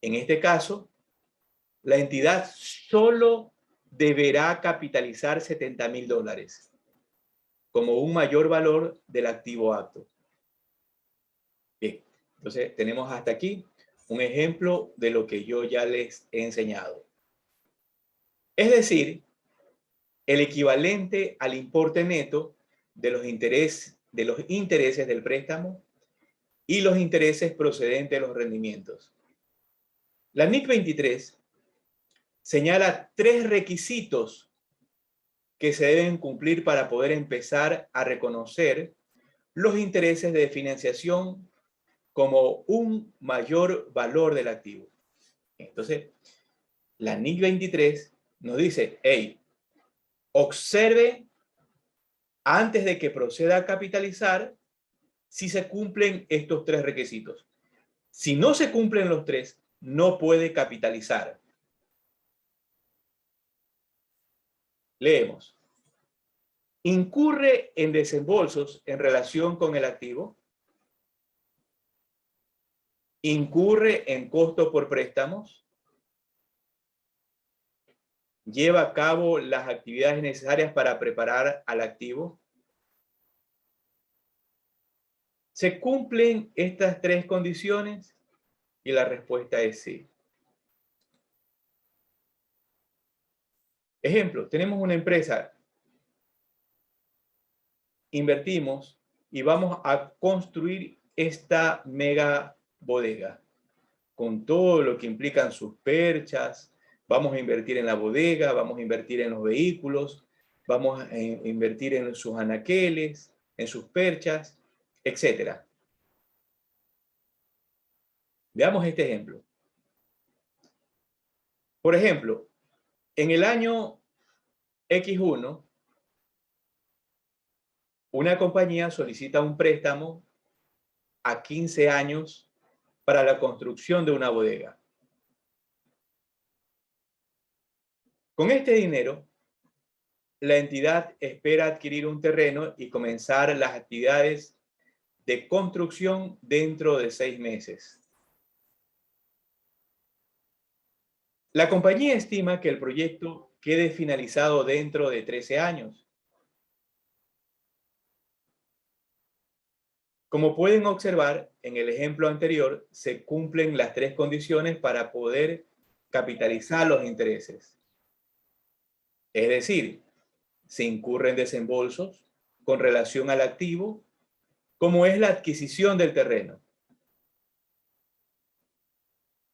En este caso, la entidad solo deberá capitalizar 70,000 dólares como un mayor valor del activo apto. Bien, entonces tenemos hasta aquí un ejemplo de lo que yo ya les he enseñado. Es decir, el equivalente al importe neto de los intereses del préstamo y los intereses procedentes de los rendimientos. La NIC 23 señala 3 requisitos que se deben cumplir para poder empezar a reconocer los intereses de financiación como un mayor valor del activo. Entonces, la NIC 23 nos dice, hey, observe antes de que proceda a capitalizar si se cumplen estos 3 requisitos. Si no se cumplen los 3, no puede capitalizar. Leemos. Incurre en desembolsos en relación con el activo. Incurre en costo por préstamos. Lleva a cabo las actividades necesarias para preparar al activo. ¿Se cumplen estas 3 condiciones? Y la respuesta es sí. Ejemplo, tenemos una empresa, invertimos y vamos a construir esta mega bodega con todo lo que implican sus perchas. Vamos a invertir en la bodega, vamos a invertir en los vehículos, vamos a invertir en sus anaqueles, en sus perchas, etc. Veamos este ejemplo. Por ejemplo, en el año X1, una compañía solicita un préstamo a 15 años para la construcción de una bodega. Con este dinero, la entidad espera adquirir un terreno y comenzar las actividades de construcción dentro de 6 meses. La compañía estima que el proyecto quede finalizado dentro de 13 años. Como pueden observar, en el ejemplo anterior se cumplen las 3 condiciones para poder capitalizar los intereses. Es decir, se incurren desembolsos con relación al activo, como es la adquisición del terreno.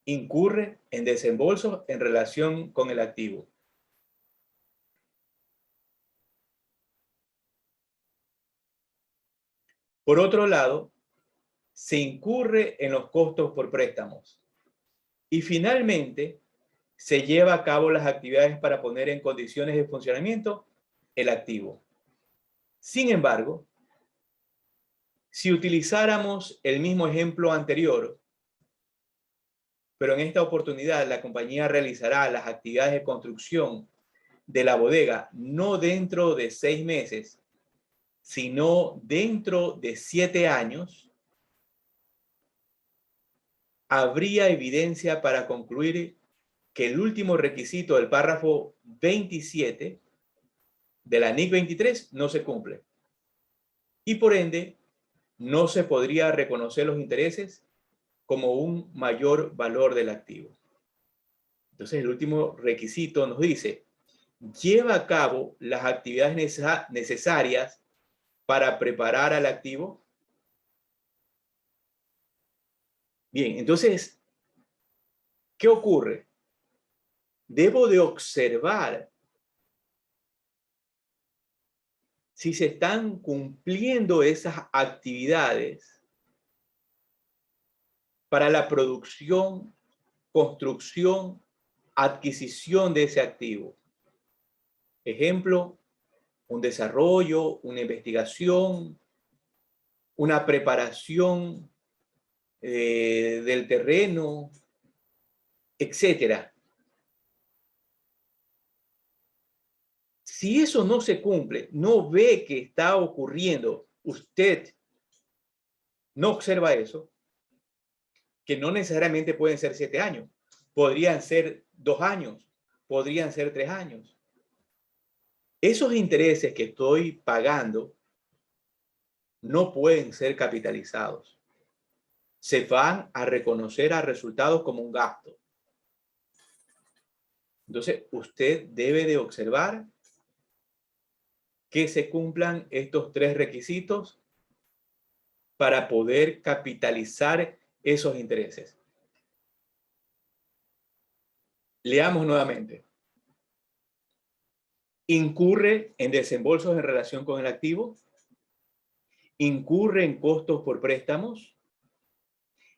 Incurre en desembolsos en relación con el activo. Por otro lado, se incurre en los costos por préstamos. Y finalmente, se lleva a cabo las actividades para poner en condiciones de funcionamiento el activo. Sin embargo, si utilizáramos el mismo ejemplo anterior, pero en esta oportunidad la compañía realizará las actividades de construcción de la bodega no dentro de 6 meses, sino dentro de 7 años, habría evidencia para concluir que el último requisito del párrafo 27 de la NIC 23 no se cumple. Y por ende, no se podría reconocer los intereses como un mayor valor del activo. Entonces, el último requisito nos dice, lleva a cabo las actividades necesarias para preparar al activo. Bien, entonces, ¿qué ocurre? Debo de observar si se están cumpliendo esas actividades para la producción, construcción, adquisición de ese activo. Ejemplo, un desarrollo, una investigación, una preparación del terreno, etcétera. Si eso no se cumple, no ve que está ocurriendo, usted no observa eso, que no necesariamente pueden ser 7 años, podrían ser 2 años, podrían ser 3 años. Esos intereses que estoy pagando no pueden ser capitalizados. Se van a reconocer a resultados como un gasto. Entonces, usted debe de observar que se cumplan estos 3 requisitos para poder capitalizar esos intereses. Leamos nuevamente. Incurre en desembolsos en relación con el activo. Incurre en costos por préstamos.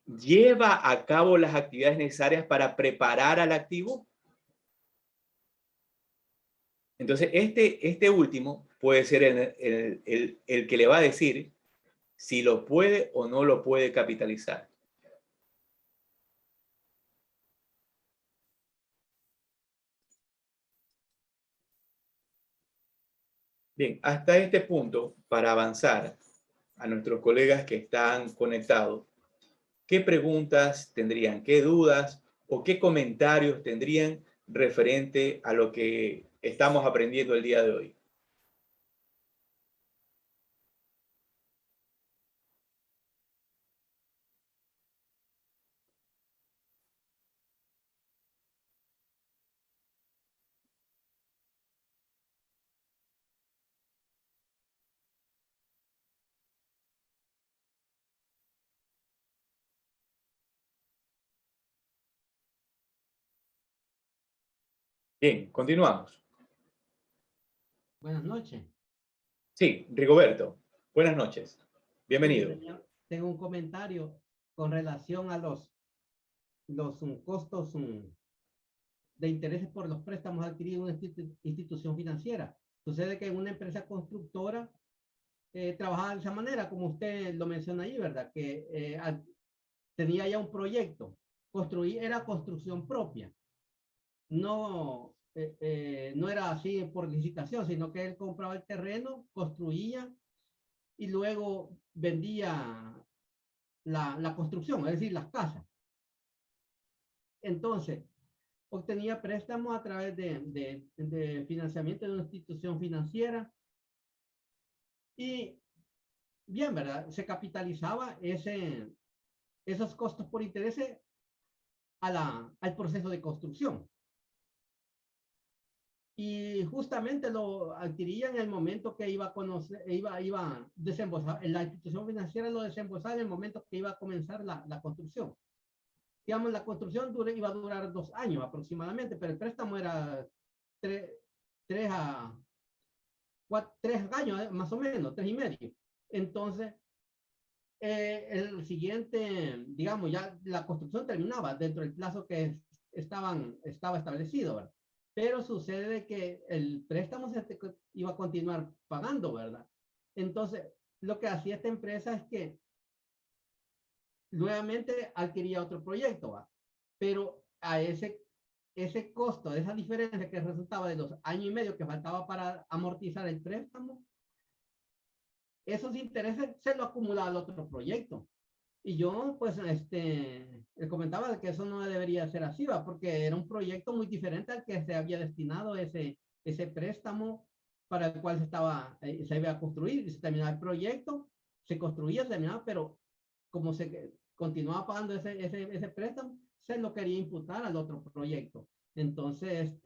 Lleva a cabo las actividades necesarias para preparar al activo. Entonces, este último puede ser el que le va a decir si lo puede o no lo puede capitalizar. Bien, hasta este punto, para avanzar a nuestros colegas que están conectados, ¿qué preguntas tendrían? ¿Qué dudas o qué comentarios tendrían referente a lo que estamos aprendiendo el día de hoy? Bien, continuamos. Buenas noches. Sí, Rigoberto, buenas noches. Sí, Bienvenido. tengo un comentario con relación a los costos de intereses por los préstamos adquiridos en una institución financiera. Sucede que en una empresa constructora trabajaba de esa manera, como usted lo menciona ahí, ¿verdad? Que tenía ya un proyecto, era construcción propia. No, no era así por licitación, sino que él compraba el terreno, construía y luego vendía la construcción, es decir, las casas. Entonces, obtenía préstamos a través de financiamiento de una institución financiera y bien, ¿verdad? Se capitalizaba esos costos por intereses al proceso de construcción. y justamente lo adquiría en el momento que iba a conocer, iba a desembolsar, la institución financiera lo desembolsaba en el momento que iba a comenzar la construcción. Digamos, la construcción iba a durar 2 años aproximadamente, pero el préstamo era 3 a 3 años, más o menos, 3 y medio. Entonces, el siguiente, digamos, ya la construcción terminaba dentro del plazo que estaba establecido, ¿verdad? Pero sucede que el préstamo se iba a continuar pagando, ¿verdad? Entonces, lo que hacía esta empresa es que nuevamente adquiría otro proyecto, ¿va? Pero a ese costo, esa diferencia que resultaba de los años y medio que faltaba para amortizar el préstamo, esos intereses se lo acumulaba al otro proyecto. Y yo, pues, le comentaba que eso no debería ser así, ¿va? Porque era un proyecto muy diferente al que se había destinado ese préstamo para el cual se iba a construir. Y se terminaba el proyecto, se construía, se terminaba, pero como se continuaba pagando ese préstamo, se lo quería imputar al otro proyecto. Entonces,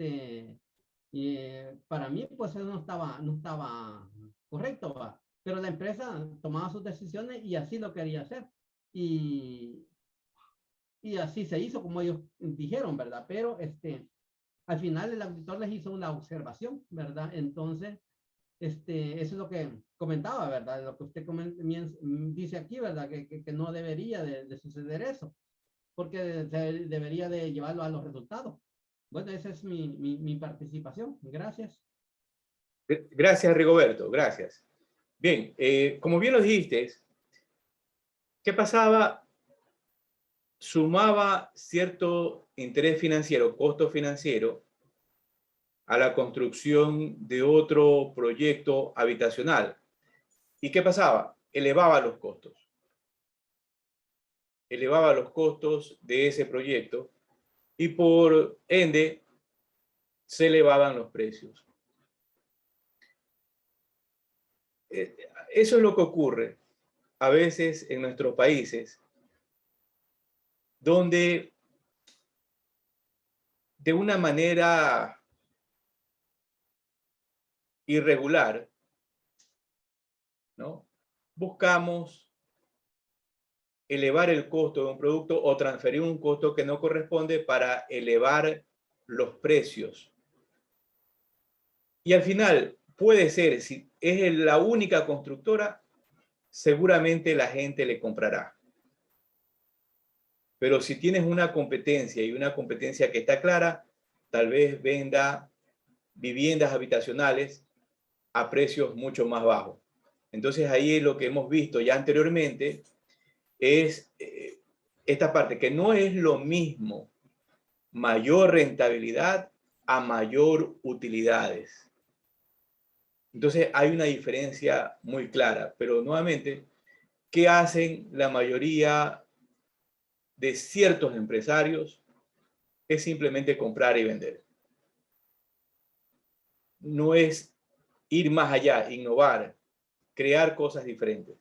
para mí, pues eso no estaba correcto, ¿va? Pero la empresa tomaba sus decisiones y así lo quería hacer. Y, y así se hizo, como ellos dijeron, ¿verdad? Pero al final el auditor les hizo una observación, ¿verdad? Entonces, eso es lo que comentaba, ¿verdad? Lo que usted dice aquí, ¿verdad? Que no debería de suceder eso, porque debería de llevarlo a los resultados. Bueno, esa es mi participación. Gracias. Gracias, Rigoberto, gracias. Bien, como bien lo dijiste, ¿qué pasaba? Sumaba cierto interés financiero, costo financiero, a la construcción de otro proyecto habitacional. ¿Y qué pasaba? Elevaba los costos. Elevaba los costos de ese proyecto y por ende se elevaban los precios. Eso es lo que ocurre a veces en nuestros países, donde de una manera irregular, ¿no? Buscamos elevar el costo de un producto o transferir un costo que no corresponde para elevar los precios. Y al final, puede ser, si es la única constructora, seguramente la gente le comprará. Pero si tienes una competencia y una competencia que está clara, tal vez venda viviendas habitacionales a precios mucho más bajos. Entonces ahí lo que hemos visto ya anteriormente es esta parte, que no es lo mismo mayor rentabilidad a mayor utilidades. Entonces hay una diferencia muy clara, pero nuevamente, ¿qué hacen la mayoría de ciertos empresarios? Es simplemente comprar y vender. No es ir más allá, innovar, crear cosas diferentes.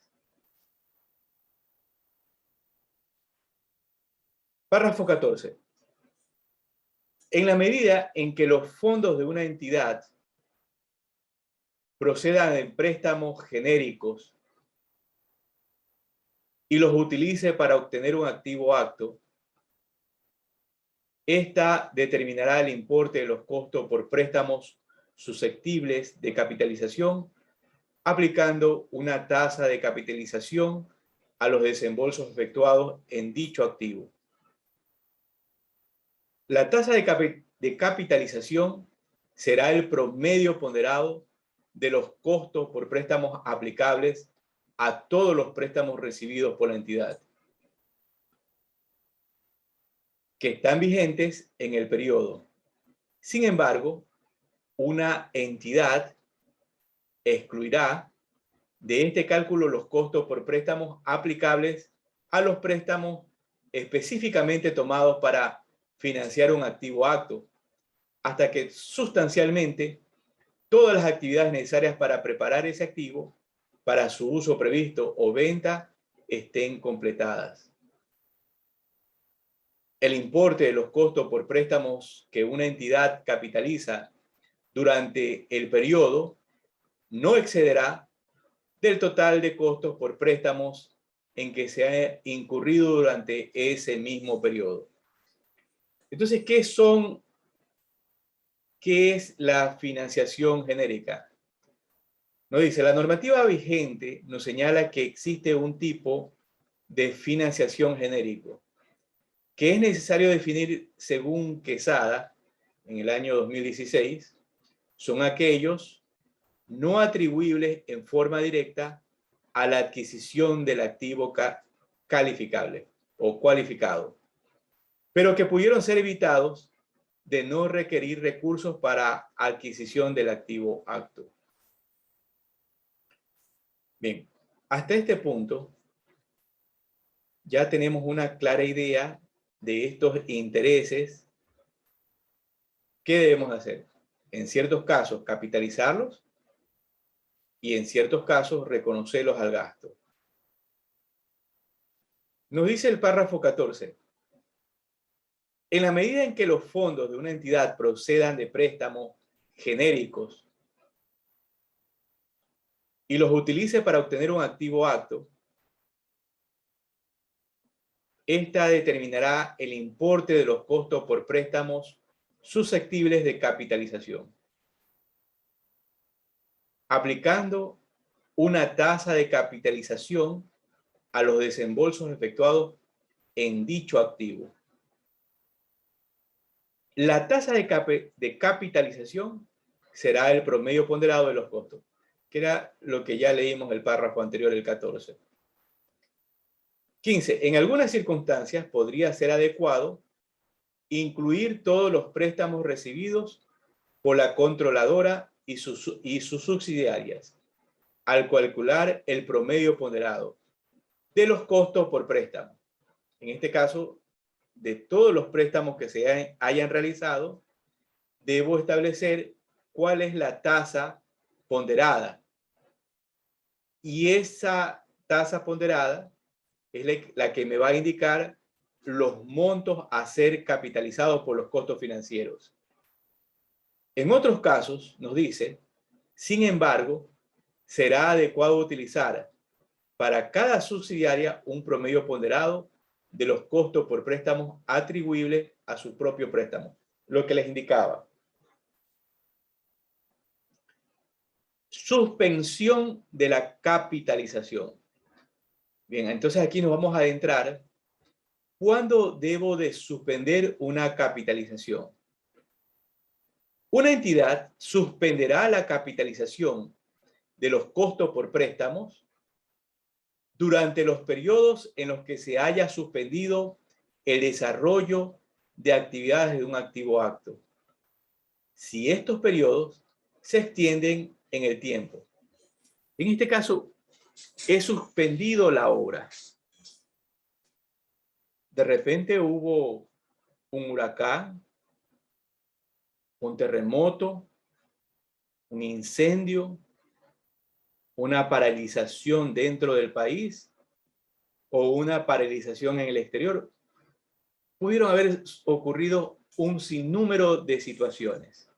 Párrafo 14. En la medida en que los fondos de una entidad procedan en préstamos genéricos y los utilice para obtener un activo acto, esta determinará el importe de los costos por préstamos susceptibles de capitalización, aplicando una tasa de capitalización a los desembolsos efectuados en dicho activo. La tasa de capitalización será el promedio ponderado de los costos por préstamos aplicables a todos los préstamos recibidos por la entidad, que están vigentes en el periodo. Sin embargo, una entidad excluirá de este cálculo los costos por préstamos aplicables a los préstamos específicamente tomados para financiar un activo acto, hasta que sustancialmente todas las actividades necesarias para preparar ese activo para su uso previsto o venta estén completadas. El importe de los costos por préstamos que una entidad capitaliza durante el periodo no excederá del total de costos por préstamos en que se ha incurrido durante ese mismo periodo. Entonces, ¿qué es la financiación genérica? Nos dice, la normativa vigente nos señala que existe un tipo de financiación genérico que es necesario definir según Quesada, en el año 2016, son aquellos no atribuibles en forma directa a la adquisición del activo calificable o cualificado, pero que pudieron ser evitados de no requerir recursos para adquisición del activo acto. Bien, hasta este punto ya tenemos una clara idea de estos intereses. ¿Qué debemos hacer? En ciertos casos, capitalizarlos y en ciertos casos, reconocerlos al gasto. Nos dice el párrafo 14. En la medida en que los fondos de una entidad procedan de préstamos genéricos y los utilice para obtener un activo acto, esta determinará el importe de los costos por préstamos susceptibles de capitalización, aplicando una tasa de capitalización a los desembolsos efectuados en dicho activo. La tasa de capitalización será el promedio ponderado de los costos, que era lo que ya leímos en el párrafo anterior, el 14. 15. En algunas circunstancias podría ser adecuado incluir todos los préstamos recibidos por la controladora y sus subsidiarias al calcular el promedio ponderado de los costos por préstamo. En este caso, de todos los préstamos que se hayan realizado, debo establecer cuál es la tasa ponderada. Y esa tasa ponderada es la que me va a indicar los montos a ser capitalizados por los costos financieros. En otros casos, nos dice, sin embargo, será adecuado utilizar para cada subsidiaria un promedio ponderado de los costos por préstamos atribuibles a su propio préstamo. Lo que les indicaba. Suspensión de la capitalización. Bien, entonces aquí nos vamos a adentrar. ¿Cuándo debo de suspender una capitalización? Una entidad suspenderá la capitalización de los costos por préstamos durante los periodos en los que se haya suspendido el desarrollo de actividades de un activo acto, si estos periodos se extienden en el tiempo. En este caso, he suspendido la obra. De repente hubo un huracán, un terremoto, un incendio, una paralización dentro del país o una paralización en el exterior. Pudieron haber ocurrido un sinnúmero de situaciones.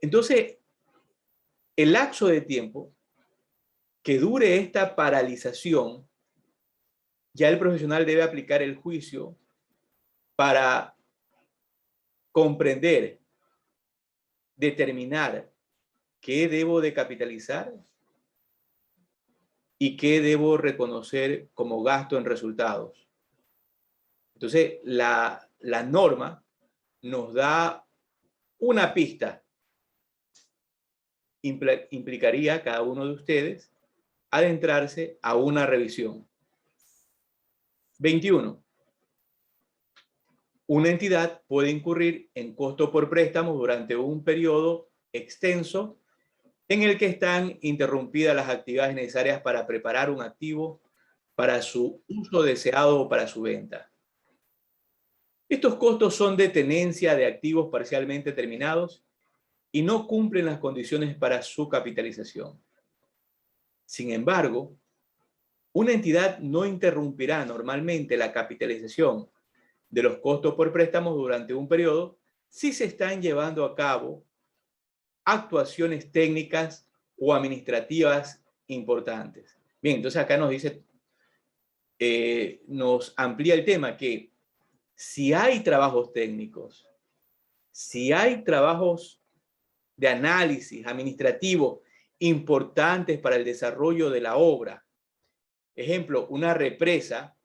Entonces, el lapso de tiempo que dure esta paralización, ya el profesional debe aplicar el juicio para comprender, determinar qué debo de capitalizar y qué debo reconocer como gasto en resultados. Entonces, la norma nos da una pista. Implicaría a cada uno de ustedes adentrarse a una revisión. 21. Una entidad puede incurrir en costo por préstamo durante un periodo extenso en el que están interrumpidas las actividades necesarias para preparar un activo para su uso deseado o para su venta. Estos costos son de tenencia de activos parcialmente terminados y no cumplen las condiciones para su capitalización. Sin embargo, una entidad no interrumpirá normalmente la capitalización de los costos por préstamos durante un periodo si se están llevando a cabo actuaciones técnicas o administrativas importantes. Bien, entonces acá nos dice, nos amplía el tema que si hay trabajos técnicos, si hay trabajos de análisis administrativo importantes para el desarrollo de la obra, ejemplo, una represa,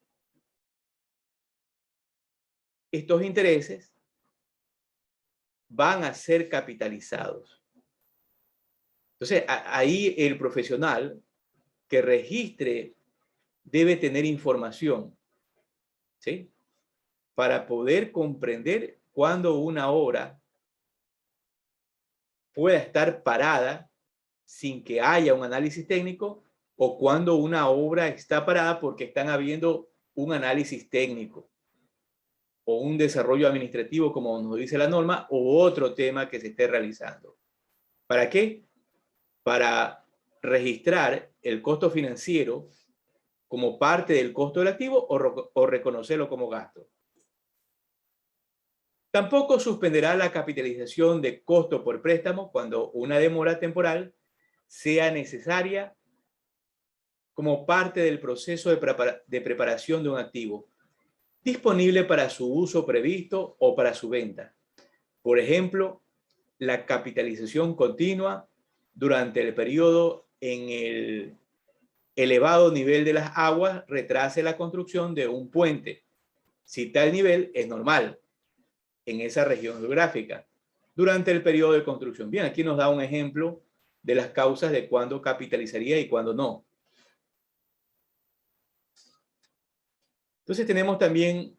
estos intereses van a ser capitalizados. Entonces, ahí el profesional que registre debe tener información, ¿sí? Para poder comprender cuándo una obra pueda estar parada sin que haya un análisis técnico o cuando una obra está parada porque están habiendo un análisis técnico o un desarrollo administrativo, como nos dice la norma, o otro tema que se esté realizando. ¿Para qué? Para registrar el costo financiero como parte del costo del activo o reconocerlo como gasto. Tampoco suspenderá la capitalización de costo por préstamo cuando una demora temporal sea necesaria como parte del proceso de preparación de un activo disponible para su uso previsto o para su venta. Por ejemplo, la capitalización continua durante el periodo en el elevado nivel de las aguas retrase la construcción de un puente, si tal nivel es normal en esa región geográfica durante el periodo de construcción. Bien, aquí nos da un ejemplo de las causas de cuándo capitalizaría y cuándo no. Entonces tenemos también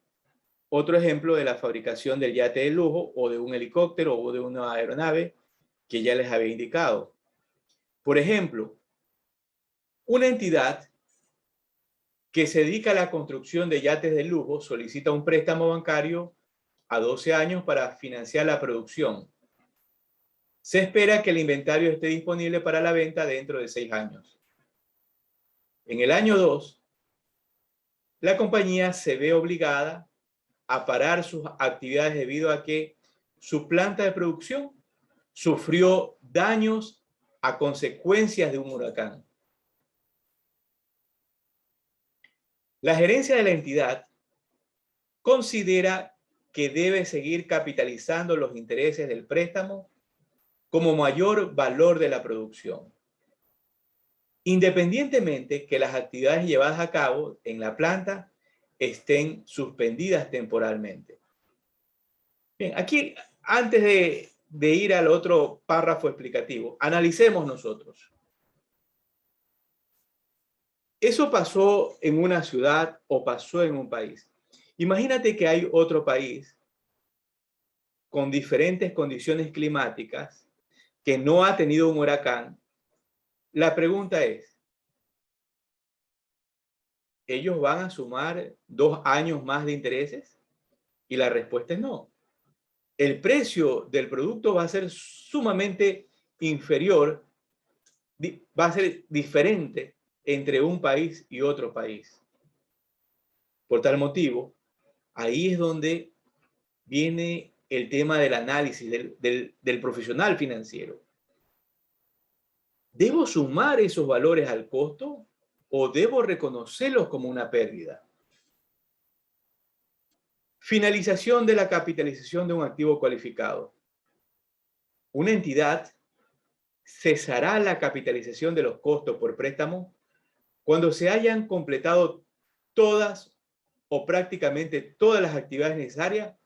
otro ejemplo de la fabricación del yate de lujo o de un helicóptero o de una aeronave que ya les había indicado. Por ejemplo, una entidad que se dedica a la construcción de yates de lujo solicita un préstamo bancario a 12 años para financiar la producción. Se espera que el inventario esté disponible para la venta dentro de 6 años. En el año 2, la compañía se ve obligada a parar sus actividades debido a que su planta de producción sufrió daños a consecuencias de un huracán. La gerencia de la entidad considera que debe seguir capitalizando los intereses del préstamo como mayor valor de la producción, independientemente que las actividades llevadas a cabo en la planta estén suspendidas temporalmente. Bien, aquí, antes de ir al otro párrafo explicativo, analicemos nosotros. Eso pasó en una ciudad o pasó en un país. Imagínate que hay otro país con diferentes condiciones climáticas que no ha tenido un huracán. La pregunta es, ¿ellos van a sumar 2 años más de intereses? Y la respuesta es no. El precio del producto va a ser sumamente inferior, va a ser diferente entre un país y otro país. Por tal motivo, ahí es donde viene el tema del análisis del profesional financiero. ¿Debo sumar esos valores al costo o debo reconocerlos como una pérdida? Finalización de la capitalización de un activo cualificado. Una entidad cesará la capitalización de los costos por préstamo cuando se hayan completado todas o prácticamente todas las actividades necesarias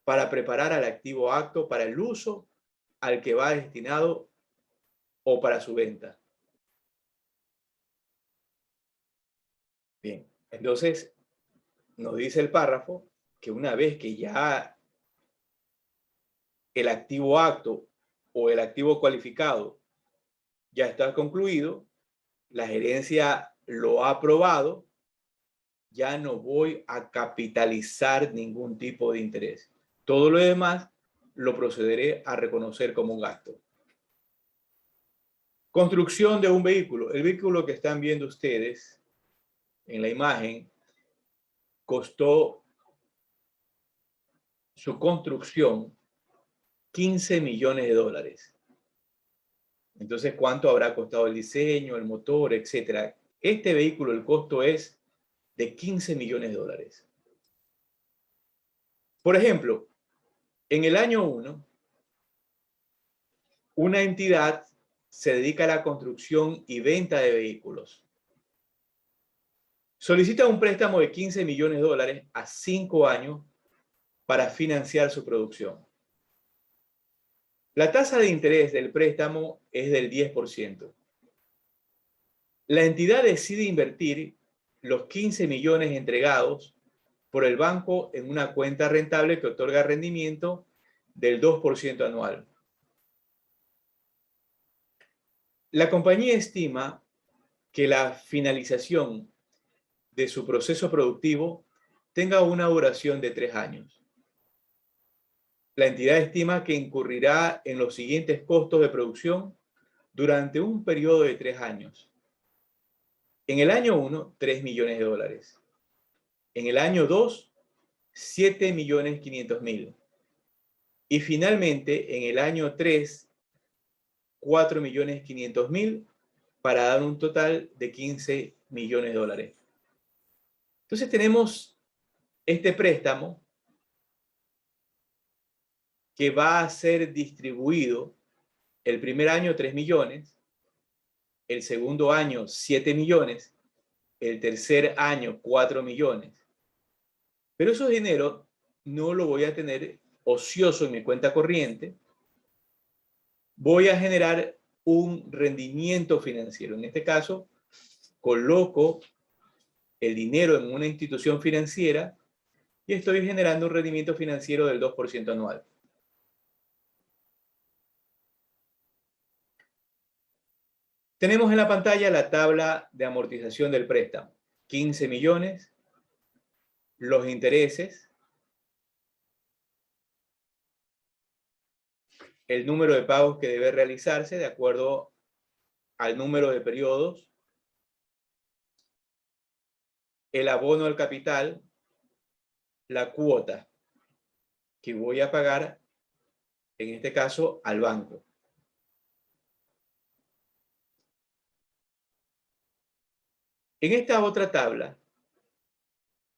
para preparar al activo apto para el uso al que va destinado o para su venta. Bien, entonces nos dice el párrafo que una vez que ya el activo apto o el activo cualificado ya está concluido, la gerencia lo ha aprobado, ya no voy a capitalizar ningún tipo de interés. Todo lo demás lo procederé a reconocer como un gasto. Construcción de un vehículo. El vehículo que están viendo ustedes en la imagen costó su construcción 15 millones de dólares. Entonces, ¿cuánto habrá costado el diseño, el motor, etcétera? Este vehículo, el costo es de 15 millones de dólares. Por ejemplo, en el año 1, una entidad se dedica a la construcción y venta de vehículos. Solicita un préstamo de 15 millones de dólares a 5 años para financiar su producción. La tasa de interés del préstamo es del 10%. La entidad decide invertir los 15 millones entregados por el banco en una cuenta rentable que otorga rendimiento del 2% anual. La compañía estima que la finalización de su proceso productivo tenga una duración de 3 años. La entidad estima que incurrirá en los siguientes costos de producción durante un periodo de 3 años. En el año 1, 3 millones de dólares. En el año 2, 7.500.000. Y finalmente, en el año 3, 4.500.000 para dar un total de 15 millones de dólares. Entonces tenemos este préstamo que va a ser distribuido el primer año 3 millones, el segundo año 7 millones, el tercer año 4 millones. Pero esos dineros no lo voy a tener ocioso en mi cuenta corriente. Voy a generar un rendimiento financiero. En este caso, coloco el dinero en una institución financiera y estoy generando un rendimiento financiero del 2% anual. Tenemos en la pantalla la tabla de amortización del préstamo. 15 millones, los intereses, el número de pagos que debe realizarse de acuerdo al número de periodos, el abono al capital, la cuota que voy a pagar, en este caso, al banco. En esta otra tabla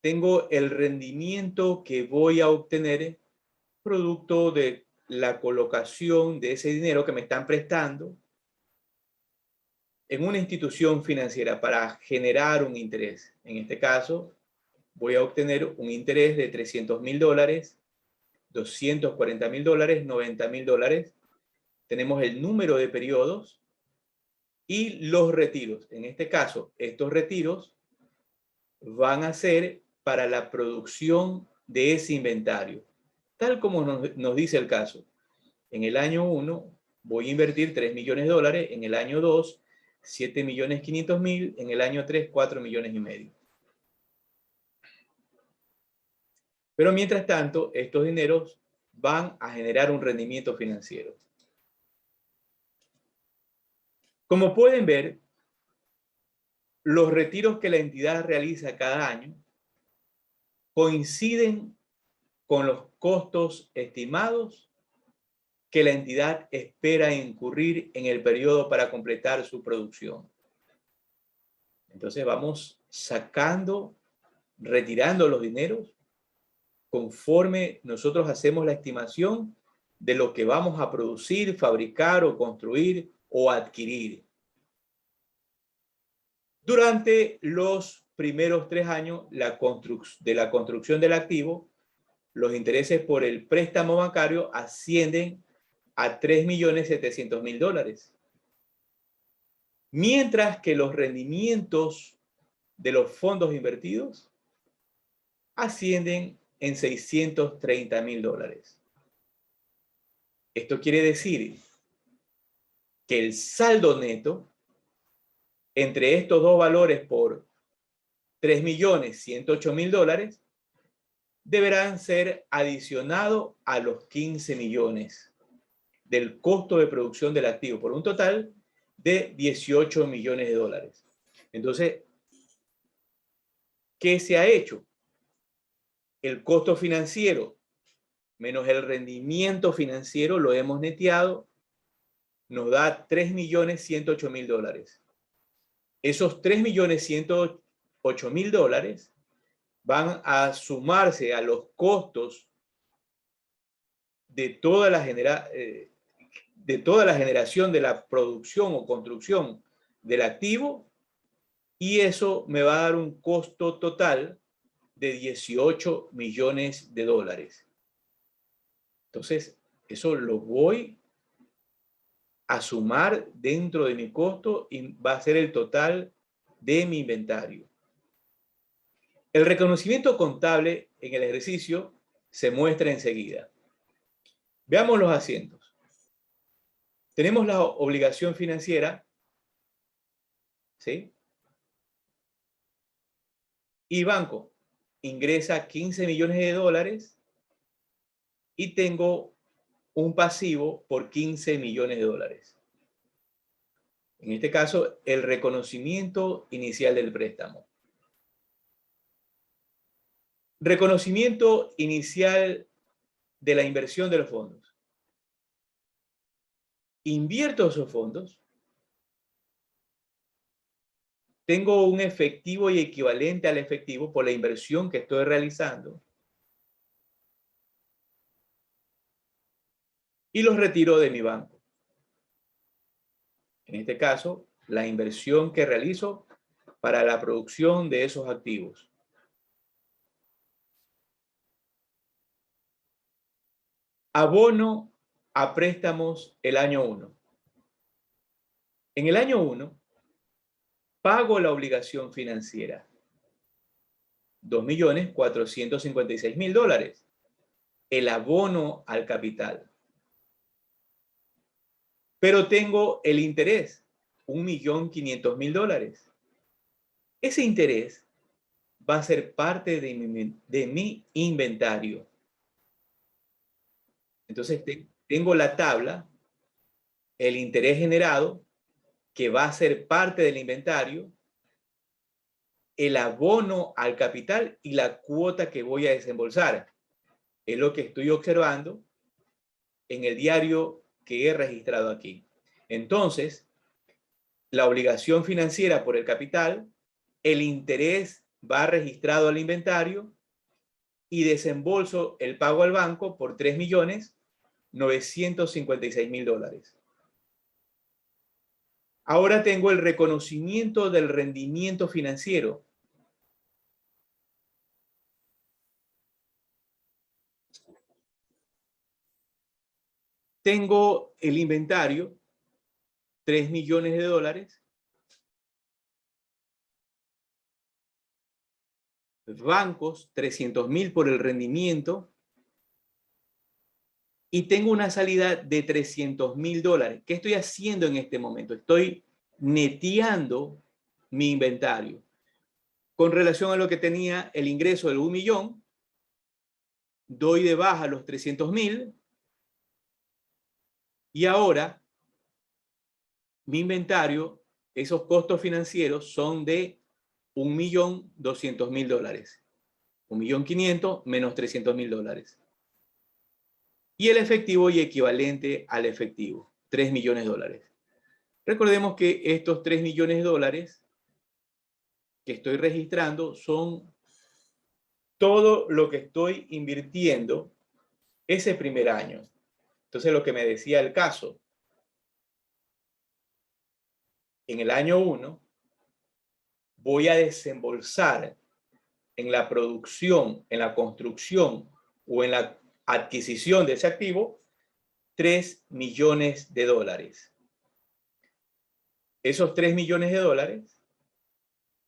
tengo el rendimiento que voy a obtener producto de la colocación de ese dinero que me están prestando en una institución financiera para generar un interés. En este caso, voy a obtener un interés de $300.000, $240.000, $90.000. Tenemos el número de periodos y los retiros. En este caso, estos retiros van a ser para la producción de ese inventario, tal como nos dice el caso. En el año 1 voy a invertir 3 millones de dólares, en el año 2, 7.500.000, en el año 3, 4 millones y medio. Pero mientras tanto, estos dineros van a generar un rendimiento financiero. Como pueden ver, los retiros que la entidad realiza cada año coinciden con los costos estimados que la entidad espera incurrir en el periodo para completar su producción. Entonces vamos sacando, retirando los dineros conforme nosotros hacemos la estimación de lo que vamos a producir, fabricar o construir o adquirir. Durante los primeros 3 años de la construcción del activo, los intereses por el préstamo bancario ascienden a $3.700.000. Mientras que los rendimientos de los fondos invertidos ascienden en $630.000. Esto quiere decir que el saldo neto entre estos dos valores por $3.108.000 deberán ser adicionados a los 15 millones del costo de producción del activo, por un total de 18 millones de dólares. Entonces, ¿qué se ha hecho? El costo financiero menos el rendimiento financiero, lo hemos neteado, nos da $3.108.000. Esos $3.108.000 van a sumarse a los costos de toda la generación de la producción o construcción del activo, y eso me va a dar un costo total de $18 millones. Entonces, eso lo voy a sumar dentro de mi costo y va a ser el total de mi inventario. El reconocimiento contable en el ejercicio se muestra enseguida. Veamos los asientos. Tenemos la obligación financiera, ¿sí? Y banco ingresa $15 millones y tengo un pasivo por $15 millones. En este caso, el reconocimiento inicial del préstamo. Reconocimiento inicial de la inversión de los fondos. Invierto esos fondos. Tengo un efectivo y equivalente al efectivo por la inversión que estoy realizando. Y los retiro de mi banco. En este caso, la inversión que realizo para la producción de esos activos. Abono a préstamos el año 1. En el año 1, pago la obligación financiera. $2.456.000. El abono al capital. Pero tengo el interés, $1.500.000. Ese interés va a ser parte de mi inventario. Entonces tengo la tabla, el interés generado, que va a ser parte del inventario, el abono al capital y la cuota que voy a desembolsar. Es lo que estoy observando en el diario que he registrado aquí. Entonces, la obligación financiera por el capital, el interés va registrado al inventario y desembolso el pago al banco por $3.956.000. Ahora tengo el reconocimiento del rendimiento financiero. Tengo el inventario, $3 millones. Bancos, $300.000 por el rendimiento. Y tengo una salida de $300.000. ¿Qué estoy haciendo en este momento? Estoy neteando mi inventario. Con relación a lo que tenía el ingreso del 1 millón, doy de baja los $300.000. Y ahora, mi inventario, esos costos financieros son de $1.200.000. 1.500.000 menos $300.000. Y el efectivo y equivalente al efectivo, $3 millones. Recordemos que estos $3 millones que estoy registrando son todo lo que estoy invirtiendo ese primer año. Entonces, lo que me decía el caso, en el año 1 voy a desembolsar en la producción, en la construcción o en la adquisición de ese activo $3 millones. Esos $3 millones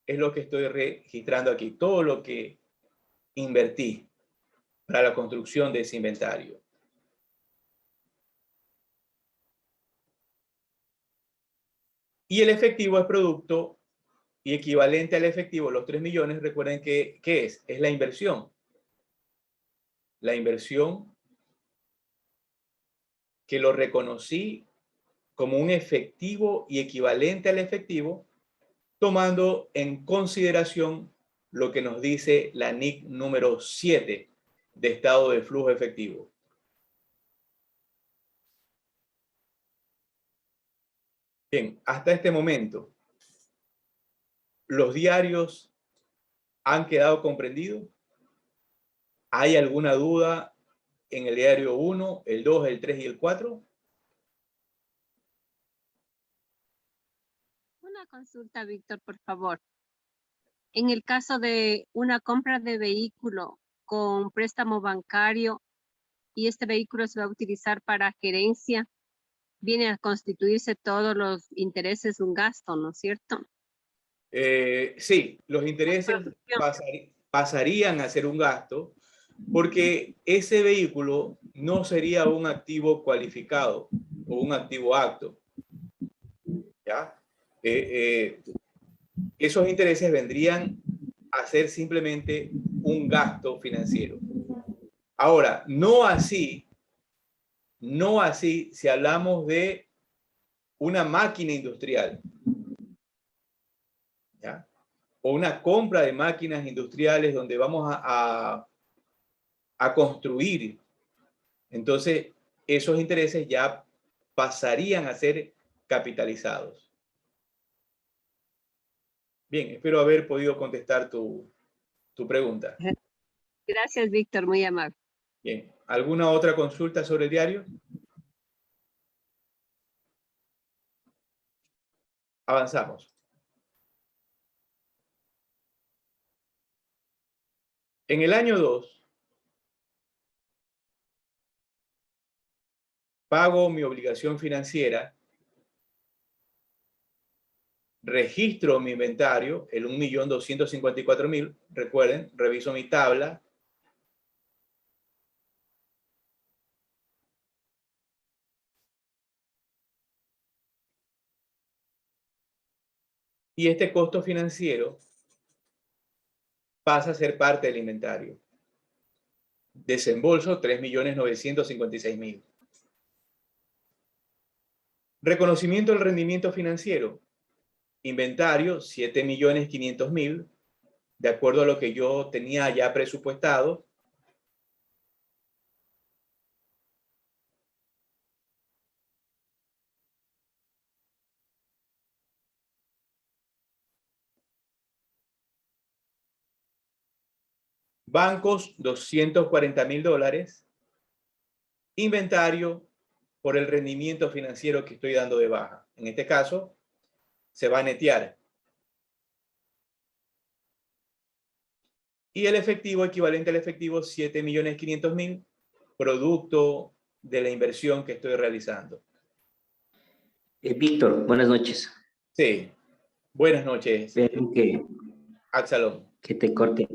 es lo que estoy registrando aquí, todo lo que invertí para la construcción de ese inventario. Y el efectivo es producto y equivalente al efectivo, los 3 millones, recuerden que, ¿qué es? Es la inversión. La inversión que lo reconocí como un efectivo y equivalente al efectivo, tomando en consideración lo que nos dice la NIC número 7 de estado de flujo efectivo. Bien, hasta este momento, ¿los diarios han quedado comprendidos? ¿Hay alguna duda en el diario 1, el 2, el 3 y el 4? Una consulta, Víctor, por favor. En el caso de una compra de vehículo con préstamo bancario y este vehículo se va a utilizar para gerencia, viene a constituirse todos los intereses un gasto, ¿no es cierto? Sí, los intereses pasarían a ser un gasto porque ese vehículo no sería un activo cualificado o un activo apto. ¿Ya? Esos intereses vendrían a ser simplemente un gasto financiero. Ahora, no así si hablamos de una máquina industrial, ¿ya? O una compra de máquinas industriales donde vamos a construir. Entonces, esos intereses ya pasarían a ser capitalizados. Bien, espero haber podido contestar tu pregunta. Gracias, Víctor, muy amable. Bien, ¿alguna otra consulta sobre el diario? Avanzamos. En el año 2, pago mi obligación financiera, registro mi inventario, el 1.254.000, recuerden, reviso mi tabla, y este costo financiero pasa a ser parte del inventario. Desembolso 3.956.000. Reconocimiento del rendimiento financiero. Inventario 7.500.000, de acuerdo a lo que yo tenía ya presupuestado. Bancos, $240.000. Inventario por el rendimiento financiero que estoy dando de baja. En este caso, se va a netear. Y el efectivo, equivalente al efectivo, 7.500.000, producto de la inversión que estoy realizando. Víctor, buenas noches. Sí. Buenas noches, Perdón Absalón. que te corte.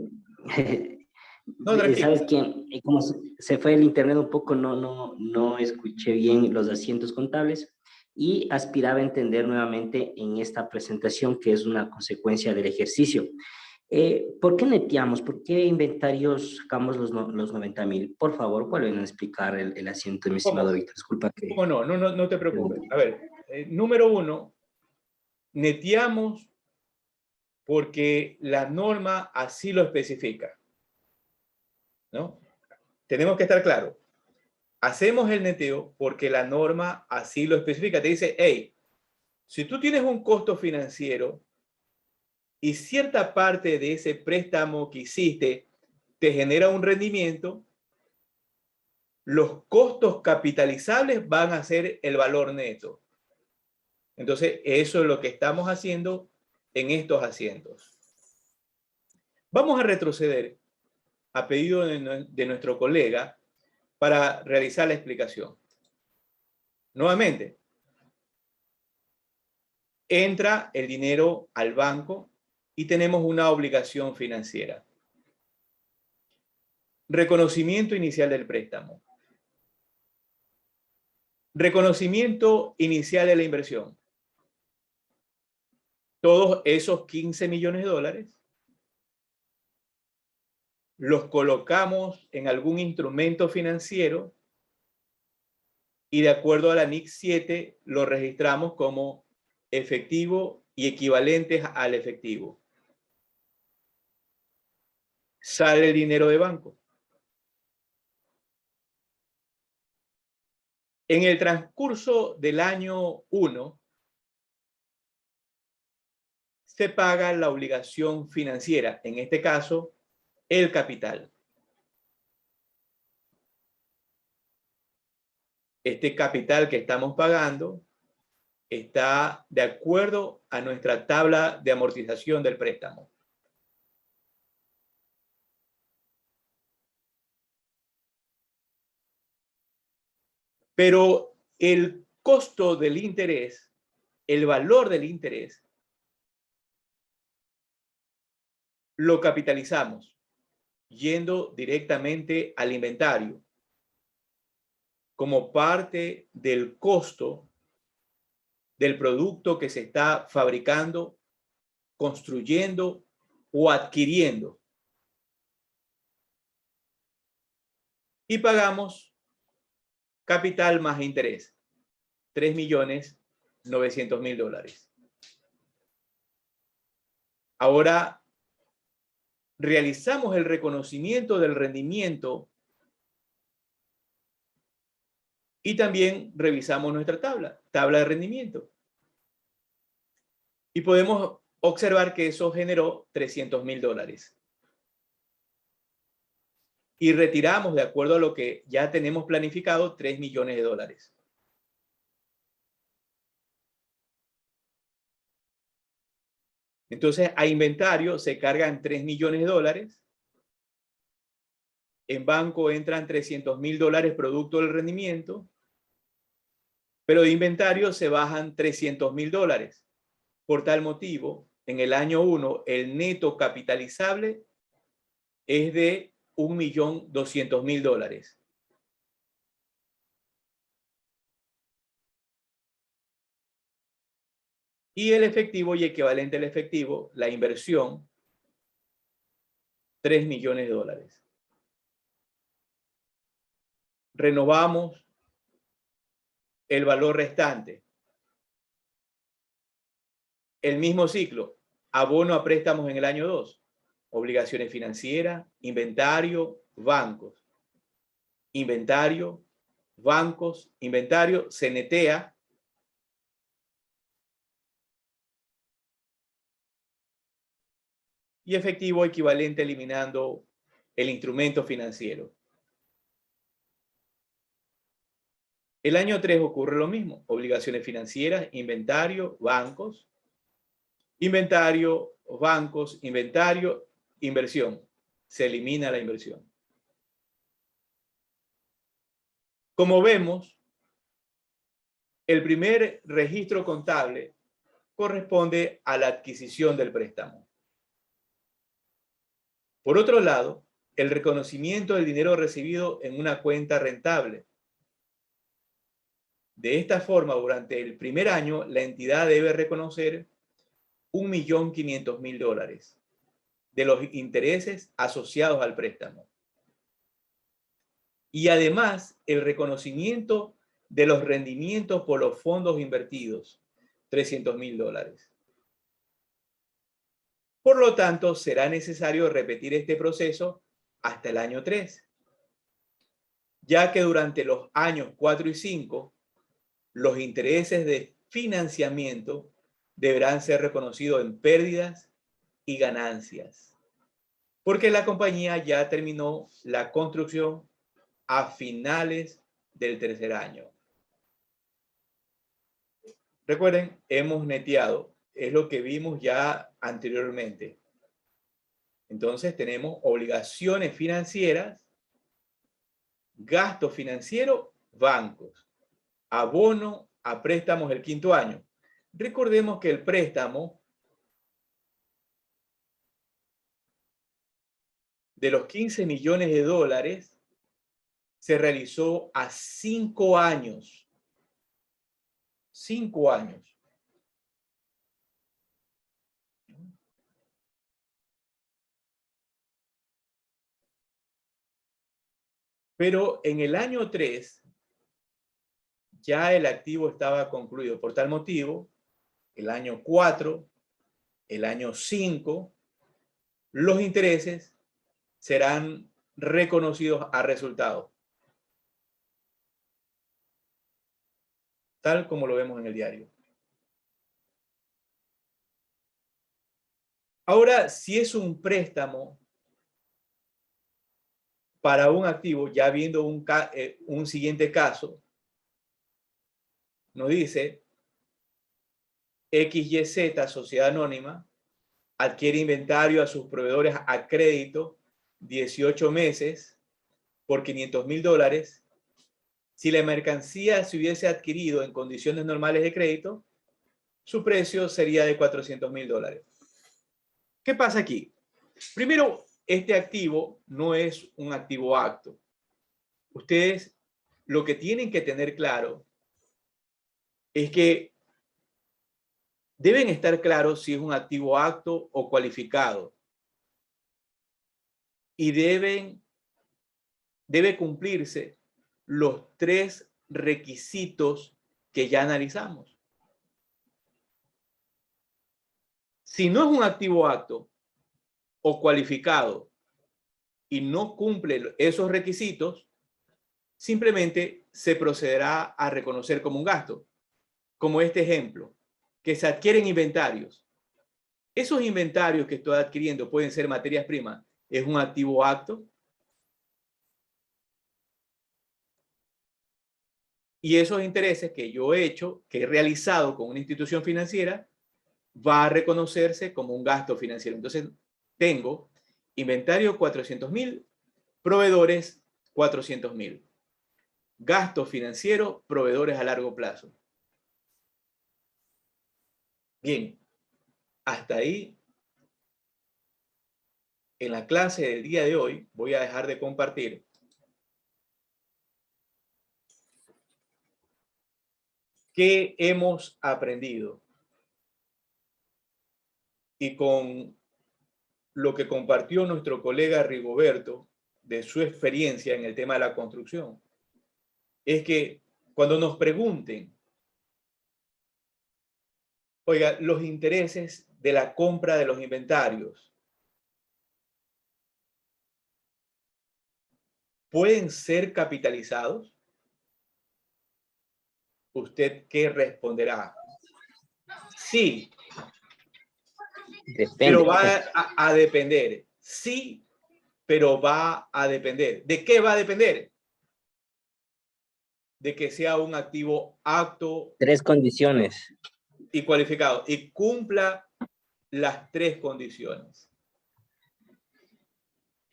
No, tranquilo. Sabes que como se fue el internet un poco, no escuché bien los asientos contables y aspiraba a entender nuevamente en esta presentación que es una consecuencia del ejercicio. ¿Por qué neteamos? ¿Por qué inventarios sacamos los 90.000? Por favor, vuelven a explicar el asiento, mi estimado Víctor. Disculpa que... ¿Cómo no? No te preocupes. A ver, número 1, neteamos porque la norma así lo especifica, ¿no? Tenemos que estar claros. Hacemos el neteo porque la norma así lo especifica. Te dice, hey, si tú tienes un costo financiero y cierta parte de ese préstamo que hiciste te genera un rendimiento, los costos capitalizables van a ser el valor neto. Entonces, eso es lo que estamos haciendo en estos asientos. Vamos a retroceder a pedido de nuestro colega para realizar la explicación. Nuevamente, entra el dinero al banco y tenemos una obligación financiera. Reconocimiento inicial del préstamo. Reconocimiento inicial de la inversión. Todos esos 15 millones de dólares los colocamos en algún instrumento financiero y de acuerdo a la NIC 7 lo registramos como efectivo y equivalentes al efectivo. Sale el dinero de banco. En el transcurso del año 1, se paga la obligación financiera, en este caso, el capital. Este capital que estamos pagando está de acuerdo a nuestra tabla de amortización del préstamo. Pero el costo del interés, el valor del interés, lo capitalizamos yendo directamente al inventario como parte del costo del producto que se está fabricando, construyendo o adquiriendo. Y pagamos capital más interés, $3.900.000. Ahora realizamos el reconocimiento del rendimiento y también revisamos nuestra tabla de rendimiento. Y podemos observar que eso generó $300.000. Y retiramos, de acuerdo a lo que ya tenemos planificado, $3 millones. Entonces, a inventario se cargan $3 millones. En banco entran $300.000 producto del rendimiento. Pero de inventario se bajan $300.000. Por tal motivo, en el año 1, el neto capitalizable es de $1.200.000. Y el efectivo y equivalente al efectivo, la inversión, $3 millones. Renovamos el valor restante. El mismo ciclo, abono a préstamos en el año 2, obligaciones financieras, inventario, bancos. Inventario, bancos, inventario, se netea. Y efectivo equivalente eliminando el instrumento financiero. El año 3 ocurre lo mismo. Obligaciones financieras, inventario, bancos. Inventario, bancos, inventario, inversión. Se elimina la inversión. Como vemos, el primer registro contable corresponde a la adquisición del préstamo. Por otro lado, el reconocimiento del dinero recibido en una cuenta rentable. De esta forma, durante el primer año, la entidad debe reconocer $1.500.000 de los intereses asociados al préstamo. Y además, el reconocimiento de los rendimientos por los fondos invertidos, $300.000. Por lo tanto, será necesario repetir este proceso hasta el año 3, ya que durante los años 4 y 5, los intereses de financiamiento deberán ser reconocidos en pérdidas y ganancias, porque la compañía ya terminó la construcción a finales del tercer año. Recuerden, hemos neteado, es lo que vimos ya anteriormente. Entonces tenemos obligaciones financieras, gasto financiero, bancos, abono a préstamos el quinto año. Recordemos que el préstamo de los $15 millones se realizó a 5 años. 5 años. Pero en el año 3 ya el activo estaba concluido. Por tal motivo, el año 4, el año 5, los intereses serán reconocidos a resultado, tal como lo vemos en el diario. Ahora, si es un préstamo para un activo, ya viendo un siguiente caso, nos dice XYZ, sociedad anónima, adquiere inventario a sus proveedores a crédito 18 meses por $500,000. Si la mercancía se hubiese adquirido en condiciones normales de crédito, su precio sería de $400,000. ¿Qué pasa aquí? Primero, este activo no es un activo acto. Ustedes lo que tienen que tener claro es que deben estar claros si es un activo acto o cualificado. Y debe cumplirse los 3 requisitos que ya analizamos. Si no es un activo acto o cualificado y no cumple esos requisitos, simplemente se procederá a reconocer como un gasto, como este ejemplo, que se adquieren inventarios. Esos inventarios que estoy adquiriendo pueden ser materias primas. ¿Es un activo acto? Y esos intereses que yo he hecho, que he realizado con una institución financiera, va a reconocerse como un gasto financiero. Entonces, tengo inventario 400,000, proveedores 400,000. Gasto financiero, proveedores a largo plazo. Bien, hasta ahí. En la clase del día de hoy voy a dejar de compartir. ¿Qué hemos aprendido? Y con lo que compartió nuestro colega Rigoberto de su experiencia en el tema de la construcción, es que cuando nos pregunten, oiga, los intereses de la compra de los inventarios, ¿pueden ser capitalizados? ¿Usted qué responderá? Sí, Depende. pero va a depender. Sí, pero va a depender. ¿De qué va a depender? De que sea un activo apto 3 condiciones. y cualificado y cumpla las 3 condiciones.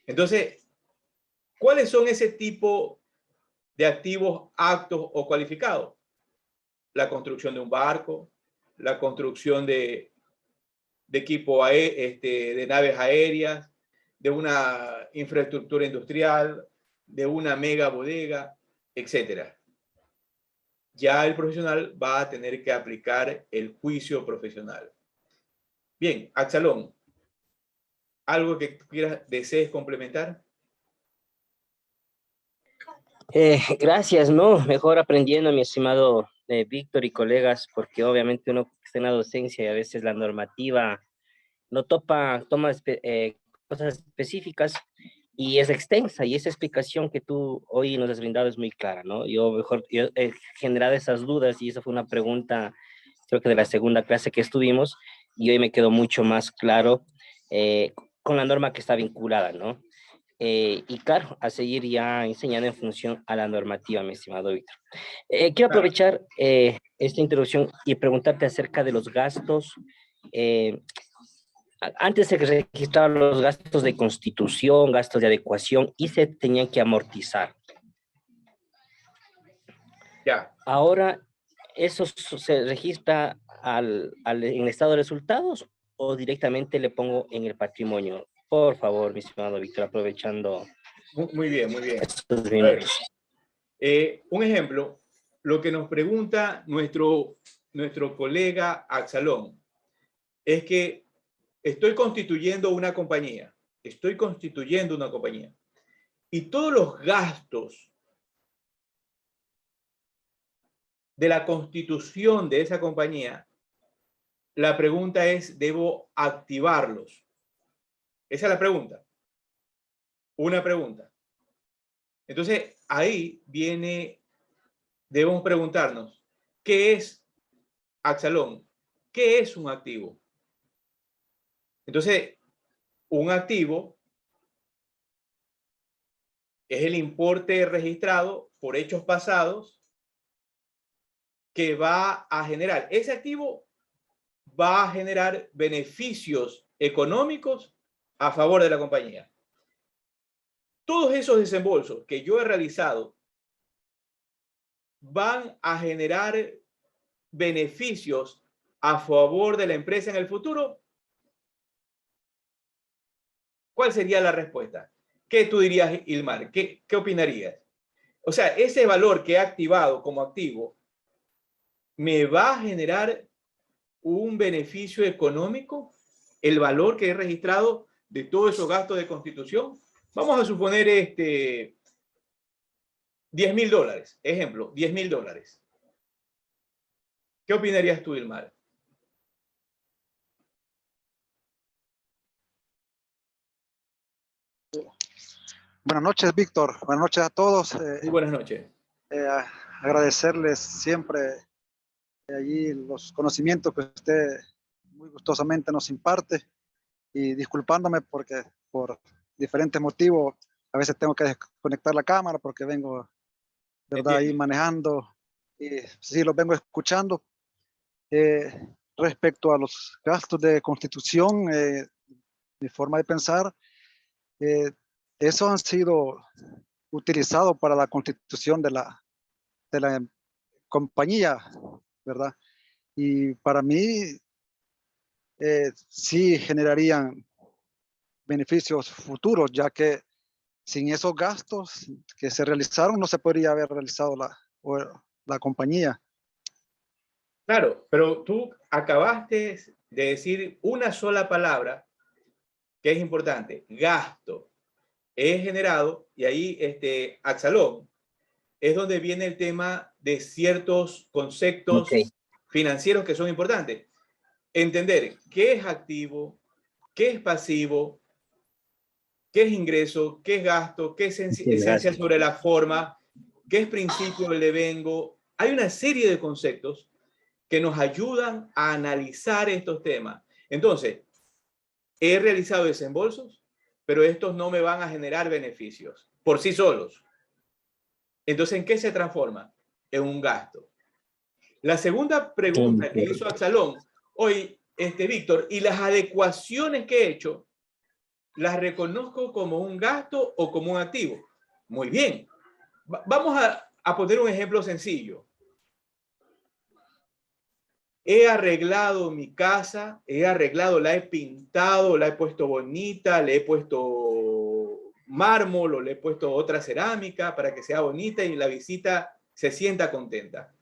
Entonces, ¿cuáles son ese tipo de activos aptos o cualificados? La construcción de un barco, la construcción de equipo de naves aéreas, de una infraestructura industrial, de una mega bodega, etcétera. Ya el profesional va a tener que aplicar el juicio profesional. Bien, Absalón, ¿algo que desees complementar? Gracias, ¿no? Mejor aprendiendo, mi estimado Víctor y colegas, porque obviamente uno está en la docencia y a veces la normativa no toma cosas específicas y es extensa, y esa explicación que tú hoy nos has brindado es muy clara, ¿no? Yo he generado esas dudas y esa fue una pregunta, creo que de la segunda clase que estuvimos, y hoy me quedó mucho más claro con la norma que está vinculada, ¿no? Y claro, a seguir ya enseñando en función a la normativa, mi estimado Víctor. Quiero aprovechar esta introducción y preguntarte acerca de los gastos. Antes se registraban los gastos de constitución, gastos de adecuación y se tenían que amortizar. Ya. Ahora, ¿eso se registra en el estado de resultados o directamente le pongo en el patrimonio? Por favor, mi estimado Víctor, aprovechando. Muy bien, muy bien. Estos minutos. Un ejemplo, lo que nos pregunta nuestro colega Absalón es que estoy constituyendo una compañía. Y todos los gastos de la constitución de esa compañía, la pregunta es, ¿debo activarlos? Esa es la pregunta. Una pregunta. Entonces, ahí debemos preguntarnos, ¿qué es, Absalón? ¿Qué es un activo? Entonces, un activo es el importe registrado por hechos pasados que va a generar. Ese activo va a generar beneficios económicos a favor de la compañía. Todos esos desembolsos que yo he realizado van a generar beneficios a favor de la empresa en el futuro. ¿Cuál sería la respuesta? ¿Qué tú dirías, Ilmar? ¿Qué opinarías? O sea, ese valor que he activado como activo me va a generar un beneficio económico, el valor que he registrado de todos esos gastos de constitución. Vamos a suponer $10,000, ejemplo, $10,000. ¿Qué opinarías tú, Ilmar? Buenas noches, Víctor. Buenas noches a todos. Muy buenas noches. Agradecerles siempre allí los conocimientos que usted muy gustosamente nos imparte y disculpándome porque por diferentes motivos a veces tengo que desconectar la cámara porque vengo, ¿verdad?, ahí manejando y sí, los vengo escuchando. Respecto a los gastos de constitución, mi forma de pensar, esos han sido utilizados para la constitución de la compañía, ¿verdad? Y para mí sí generarían beneficios futuros, ya que sin esos gastos que se realizaron no se podría haber realizado la compañía. Claro, pero tú acabaste de decir una sola palabra que es importante, gasto. Es generado, y ahí, Absalón, es donde viene el tema de ciertos conceptos financieros que son importantes. Entender qué es activo, qué es pasivo, qué es ingreso, qué es gasto, qué es esencia sobre la forma, qué es principio del devengo. Hay una serie de conceptos que nos ayudan a analizar estos temas. Entonces, he realizado desembolsos, pero estos no me van a generar beneficios por sí solos. Entonces, ¿en qué se transforma? En un gasto. La segunda pregunta que hizo Absalón, hoy, Víctor, y las adecuaciones que he hecho, ¿las reconozco como un gasto o como un activo? Muy bien. Vamos a poner un ejemplo sencillo. He arreglado mi casa, la he pintado, la he puesto bonita, le he puesto mármol o le he puesto otra cerámica para que sea bonita y la visita se sienta contenta.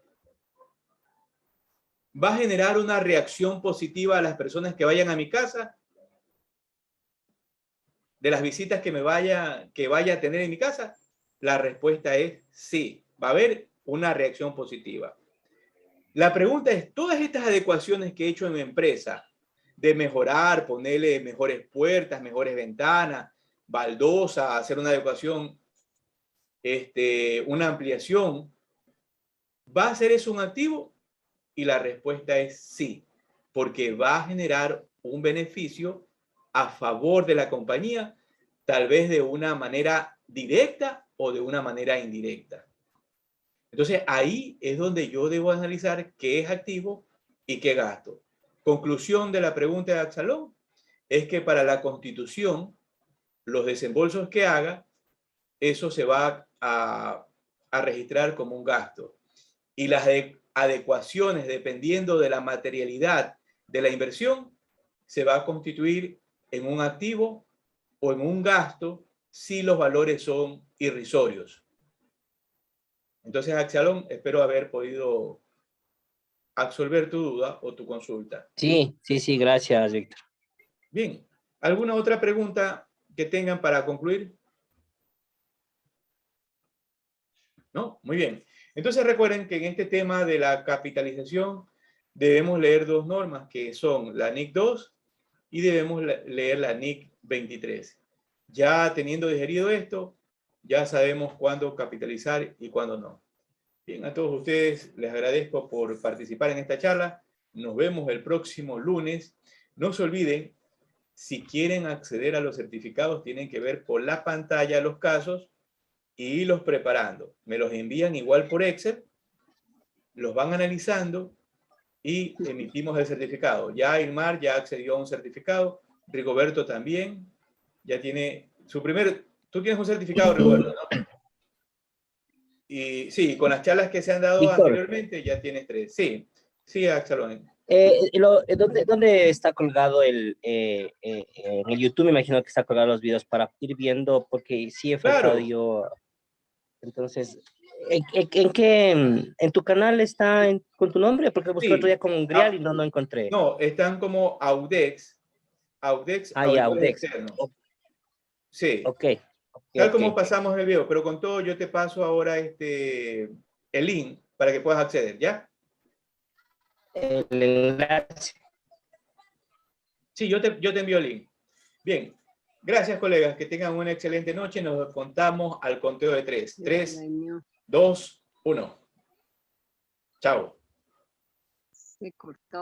¿Va a generar una reacción positiva a las personas que vayan a mi casa? ¿De las visitas que vaya a tener en mi casa? La respuesta es sí, va a haber una reacción positiva. La pregunta es, todas estas adecuaciones que he hecho en mi empresa, de mejorar, ponerle mejores puertas, mejores ventanas, baldosa, hacer una adecuación, una ampliación, ¿va a ser eso un activo? Y la respuesta es sí, porque va a generar un beneficio a favor de la compañía, tal vez de una manera directa o de una manera indirecta. Entonces, ahí es donde yo debo analizar qué es activo y qué gasto. Conclusión de la pregunta de Absalón es que para la Constitución, los desembolsos que haga, eso se va a registrar como un gasto. Y las adecuaciones, dependiendo de la materialidad de la inversión, se va a constituir en un activo o en un gasto si los valores son irrisorios. Entonces, Absalón, espero haber podido absolver tu duda o tu consulta. Sí, gracias, Víctor. Bien, ¿alguna otra pregunta que tengan para concluir? ¿No? Muy bien. Entonces recuerden que en este tema de la capitalización debemos leer dos normas que son la NIC 2 y debemos leer la NIC 23. Ya teniendo digerido esto, ya sabemos cuándo capitalizar y cuándo no. Bien, a todos ustedes les agradezco por participar en esta charla. Nos vemos el próximo lunes. No se olviden Si quieren acceder a los certificados, tienen que ver por la pantalla los casos y irlos preparando. Me los envían igual por Excel, los van analizando y emitimos el certificado. Ya Ilmar ya accedió a un certificado, Rigoberto también, ya tiene su primer... Tú tienes un certificado, Rigoberto, ¿no? Y sí, con las charlas que se han dado Víctor. anteriormente ya tienes 3. Sí, sí, Axel. ¿Dónde está colgado en el YouTube? Me imagino que está colgado los videos para ir viendo, porque sí he faltado Claro. yo. Entonces, ¿en tu canal está con tu nombre? Porque busqué Sí. otro día con Grial y no encontré. No, están como Audex, Ya, auditores Audex. externos. Sí. Ok. Tal como pasamos el video, pero con todo yo te paso ahora el link para que puedas acceder, ¿ya? El enlace. Sí, yo te envío el link. Bien. Gracias, colegas. Que tengan una excelente noche. Nos contamos al conteo de 3. 3, 2, 1. Chao. Se cortó.